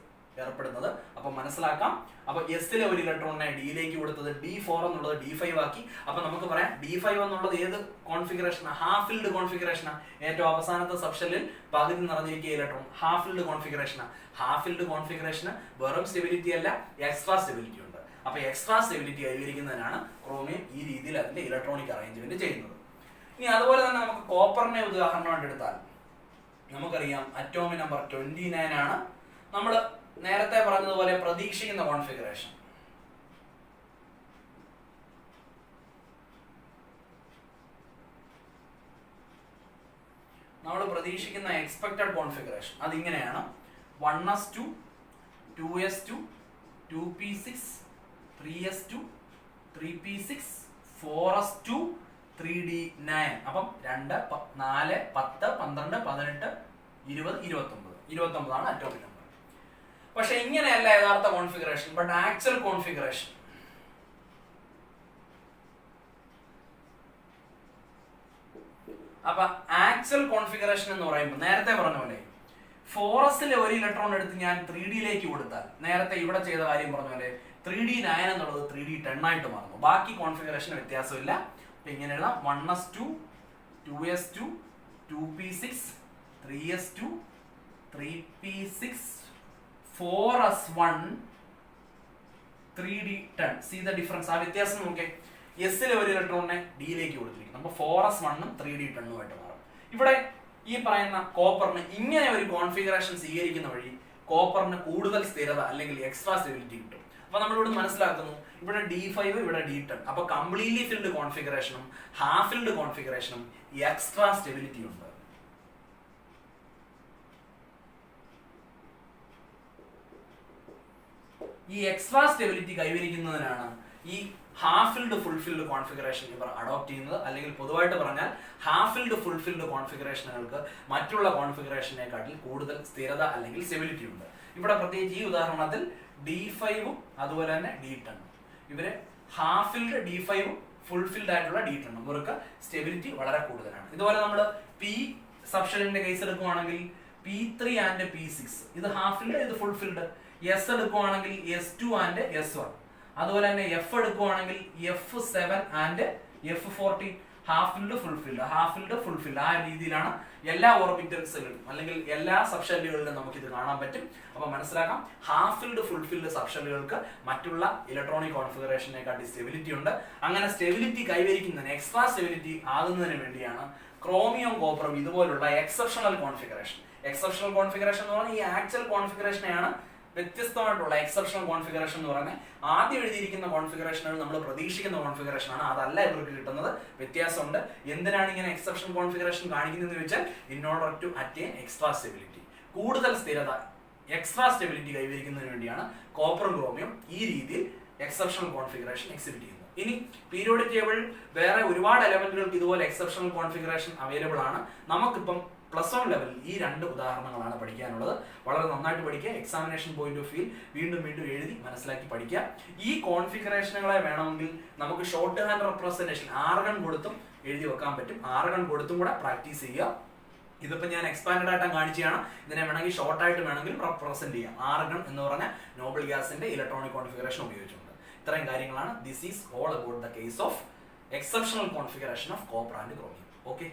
ഏർപ്പെടുന്നത്. അപ്പൊ മനസ്സിലാക്കാം. അപ്പൊ എസിലെ ഒരു ഇലക്ട്രോണിനെ ഡിയിലേക്ക് കൊടുത്തത് d4 എന്നുള്ളത് d5 ആക്കി. അപ്പൊ നമുക്ക് പറയാം d5 എന്നുള്ളത് ഏത് കോൺഫിഗറേഷനാണ്? Half filled കോൺഫിഗറേഷനാണ്. ഏറ്റവും അവസാനത്തെ സബ്ഷെല്ലിൽ പകുതി നിറഞ്ഞിരിക്കുക ഇലക്ട്രോൺ ഹാഫ് ഫിൽഡ് കോൺഫിഗറേഷനാണ്. ഹാഫ് ഫിൽഡ് കോൺഫിഗറേഷന് വെറും സ്റ്റെബിലിറ്റി അല്ല, എക്സ്ട്രാ സ്റ്റെബിലിറ്റി ഉണ്ട്. അപ്പൊ എക്സ്ട്രാ സ്റ്റെബിലിറ്റി കൈവരിക്കുന്നതിനാണ് ക്രോമിയം ഈ രീതിയിൽ അതിന്റെ ഇലക്ട്രോണിക് അറേഞ്ച്മെന്റ് ചെയ്യുന്നത്. ഇനി അതുപോലെ തന്നെ നമുക്ക് കോപ്പറിനെ ഉദാഹരണമായിട്ട് എടുത്താൽ നമുക്കറിയാം അറ്റോമിക് നമ്പർ 29 ആണ്. നമ്മൾ നേരത്തെ പറഞ്ഞതുപോലെ പ്രതീക്ഷിക്കുന്ന കോൺഫിഗറേഷൻ. നമ്മൾ പ്രതീക്ഷിക്കുന്ന എക്സ്പെക്റ്റഡ് കോൺഫിഗറേഷൻ അതിങ്ങനെയാണ്: 1s2, 2s2, 2p6, 3s2, 3p6, 4s2, 3d9. അപ്പം 2 4 10 12 18 20 29 ആണ് അറ്റോമിക് നമ്പർ. പക്ഷെ ഇങ്ങനെയല്ല യഥാർത്ഥ കോൺഫിഗറേഷൻ. ബട്ട് ആക്ച്വൽ കോൺഫിഗറേഷൻ അപ്പൊ ആക്ച്വൽ കോൺഫിഗറേഷൻ എന്ന് പറയുമ്പോൾ നേരത്തെ പറഞ്ഞ പോലെ 4sലെ ഒരു ഇലക്ട്രോൺ എടുത്ത് ഞാൻ 3dയിലേക്ക് കൊടുത്താൽ നേരത്തെ ഇവിടെ ചെയ്ത കാര്യം പറഞ്ഞ പോലെ 3d9 എന്നുള്ളത് 3d10 ആയിട്ട് മാറുന്നു. ബാക്കി കോൺഫിഗറേഷന് വ്യത്യാസമില്ല. അപ്പൊ ഇങ്ങനെ എഴുതാം: 1s2, 2s2, 2p6, 3s2, 3p6, 4s1, 3d10. See the difference? ആ വ്യത്യാസം നോക്കേ. എസിലെ ഒരു ഇലക്ട്രോണിനെ ഡിയിലേക്ക് കൊടുത്തിരിക്കുന്നു. അപ്പൊ 4s1ഉം 3d10ഉം ആയിട്ട് മാറും. ഇവിടെ ഈ പറയുന്ന കോപ്പറിന് ഇങ്ങനെ ഒരു കോൺഫിഗറേഷൻ സ്വീകരിക്കുന്ന വഴി കോപ്പറിന് കൂടുതൽ സ്ഥിരത അല്ലെങ്കിൽ എക്സ്ട്രാ സ്റ്റെബിലിറ്റി കിട്ടും. അപ്പൊ നമ്മളിവിടെ മനസ്സിലാക്കുന്നു ഇവിടെ d5 ഇവിടെ d10. അപ്പൊ കംപ്ലീറ്റ്ലി ഫിൽഡ് കോൺഫിഗറേഷനും ഹാഫ് ഫിൽഡ് കോൺഫിഗറേഷനും എക്സ്ട്രാ സ്റ്റെബിലിറ്റി ഉണ്ട്. ഈ എക്സ്ട്രാ സ്റ്റെബിലിറ്റി കൈവരിക്കുന്നതിനാണ് ഈ half filled full filled configuration ഇവർ അഡോപ്റ്റ് ചെയ്യുന്നത്. അല്ലെങ്കിൽ പൊതുവായിട്ട് പറഞ്ഞാൽ ഹാഫ് ഫിൽഡ് ഫുൾ ഫിൽഡ് കോൺഫിഗറേഷനുകൾക്ക് മറ്റുള്ള കോൺഫിഗറേഷനെക്കാട്ടിൽ കൂടുതൽ സ്ഥിരത അല്ലെങ്കിൽ സ്റ്റെബിലിറ്റി ഉണ്ട്. ഇവിടെ പ്രത്യേകിച്ച് ഈ ഉദാഹരണത്തിൽ d5ഉം അതുപോലെ തന്നെ d10. ഇവര് ഹാഫ് ഫിൽഡ് d5ഉം ഫുൾ ഫിൽഡ് ആയിട്ടുള്ള d10. ഇവർക്ക് സ്റ്റെബിലിറ്റി വളരെ കൂടുതലാണ്. ഇതുപോലെ നമ്മൾ പി സബ്ഷെല്ലിന്റെ കേസ് എടുക്കുവാണെങ്കിൽ p3 ആൻഡ് p6 ഇത് ഹാഫ് ഫിൽഡ്, ഇത് ഫുൾ ഫിൽഡ്. എസ് എടുക്കുവാണെങ്കിൽ s2 ആൻഡ് s1. അതുപോലെ തന്നെ എഫ് എടുക്കുവാണെങ്കിൽ F7 and F14 half filled full filled, half filled full filled, ആ രീതിയിലാണ് എല്ലാ ഓർബിറ്റൽസുകളിലും അല്ലെങ്കിൽ എല്ലാ സബ്ഷെല്ലുകളിലും നമുക്ക് ഇത് കാണാൻ പറ്റും. അപ്പൊ മനസ്സിലാക്കാം, ഹാഫ് ഫിൽഡ് ഫുൾ ഫിൽഡ് സബ്ഷെല്ലുകൾക്ക് മറ്റുള്ള ഇലക്ട്രോണിക് കോൺഫിഗറേഷനെക്കാട്ടി സ്റ്റെബിലിറ്റി ഉണ്ട്. അങ്ങനെ സ്റ്റെബിലിറ്റി കൈവരിക്കുന്നതിന്, എക്സ്ട്രാ സ്റ്റെബിലിറ്റി ആകുന്നതിന് വേണ്ടിയാണ് ക്രോമിയം കോപ്പറും ഇതുപോലുള്ള എക്സെപ്ഷണൽ കോൺഫിഗറേഷൻ. എക്സെപ്ഷണൽ കോൺഫിഗറേഷൻ എന്ന് പറഞ്ഞാൽ ഈ ആക്ച്വൽ കോൺഫിഗറേഷനെയാണ് വ്യത്യസ്തമായിട്ടുള്ള എക്സെപ്ഷണൽ കോൺഫിഗറേഷൻ എന്ന് പറയുന്നത്. ആദ്യം എഴുതിയിരിക്കുന്ന കോൺഫിഗറേഷനാണ് നമ്മൾ പ്രതീക്ഷിക്കുന്ന കോൺഫിഗറേഷൻ ആണ്, അതല്ല ഇവർക്ക് കിട്ടുന്നത്, വ്യത്യാസമുണ്ട്. എന്തിനാണ് ഇങ്ങനെ എക്സെപ്ഷണൽ കോൺഫിഗറേഷൻ കാണിക്കുന്നതെന്ന് വെച്ചാൽ in order to attain extra stability, കൂടുതൽ സ്ഥിരത, എക്സ്ട്രാ സ്റ്റെബിലിറ്റി കൈവരിക്കുന്നതിന് വേണ്ടിയാണ് കോപ്പറും ക്രോമിയം ഈ രീതിയിൽ എക്സെപ്ഷണൽ കോൺഫിഗറേഷൻ എക്സിബിറ്റ് ചെയ്യുന്നത്. ഇനി പീരിയോഡിക് ടേബിൾ വേറെ ഒരുപാട് എലമെന്റുകൾക്ക് ഇതുപോലെ എക്സെപ്ഷണൽ കോൺഫിഗറേഷൻ അവൈലബിൾ ആണ്. നമുക്കിപ്പം +1 ലെവലിൽ ഈ 2 ഉദാഹരണങ്ങളാണ് പഠിക്കാനുള്ളത്. വളരെ നന്നായിട്ട് പഠിക്കുക. എക്സാമിനേഷൻ പോയിന്റ് ഓഫ് വ്യൂ വീണ്ടും വീണ്ടും എഴുതി മനസ്സിലാക്കി പഠിക്കുക. ഈ കോൺഫിഗറേഷനുകളെ വേണമെങ്കിൽ നമുക്ക് ഷോർട്ട് ഹാൻഡ് റെപ്രസെന്റേഷൻ ആർഗൺ കൊടുത്തും എഴുതി വെക്കാൻ പറ്റും. ആർഗൺ കൊടുത്തും കൂടെ പ്രാക്ടീസ് ചെയ്യുക. ഇതിപ്പോ ഞാൻ എക്സ്പാൻഡഡ് ആയിട്ട് കാണിച്ചാണ്. ഇതിനെ വേണമെങ്കിൽ ഷോർട്ട് ആയിട്ട് വേണമെങ്കിൽ റെപ്രസെന്റ് ചെയ്യാം. ആർഗൺ എന്ന് പറഞ്ഞ നോബൽ ഗ്യാസിന്റെ ഇലക്ട്രോണിക് കോൺഫിഗറേഷൻ ഉപയോഗിച്ചുകൊണ്ട്. ഇത്രയും കാര്യങ്ങളാണ്. This is all about the case of exceptional configuration of copper and chromium. Okay.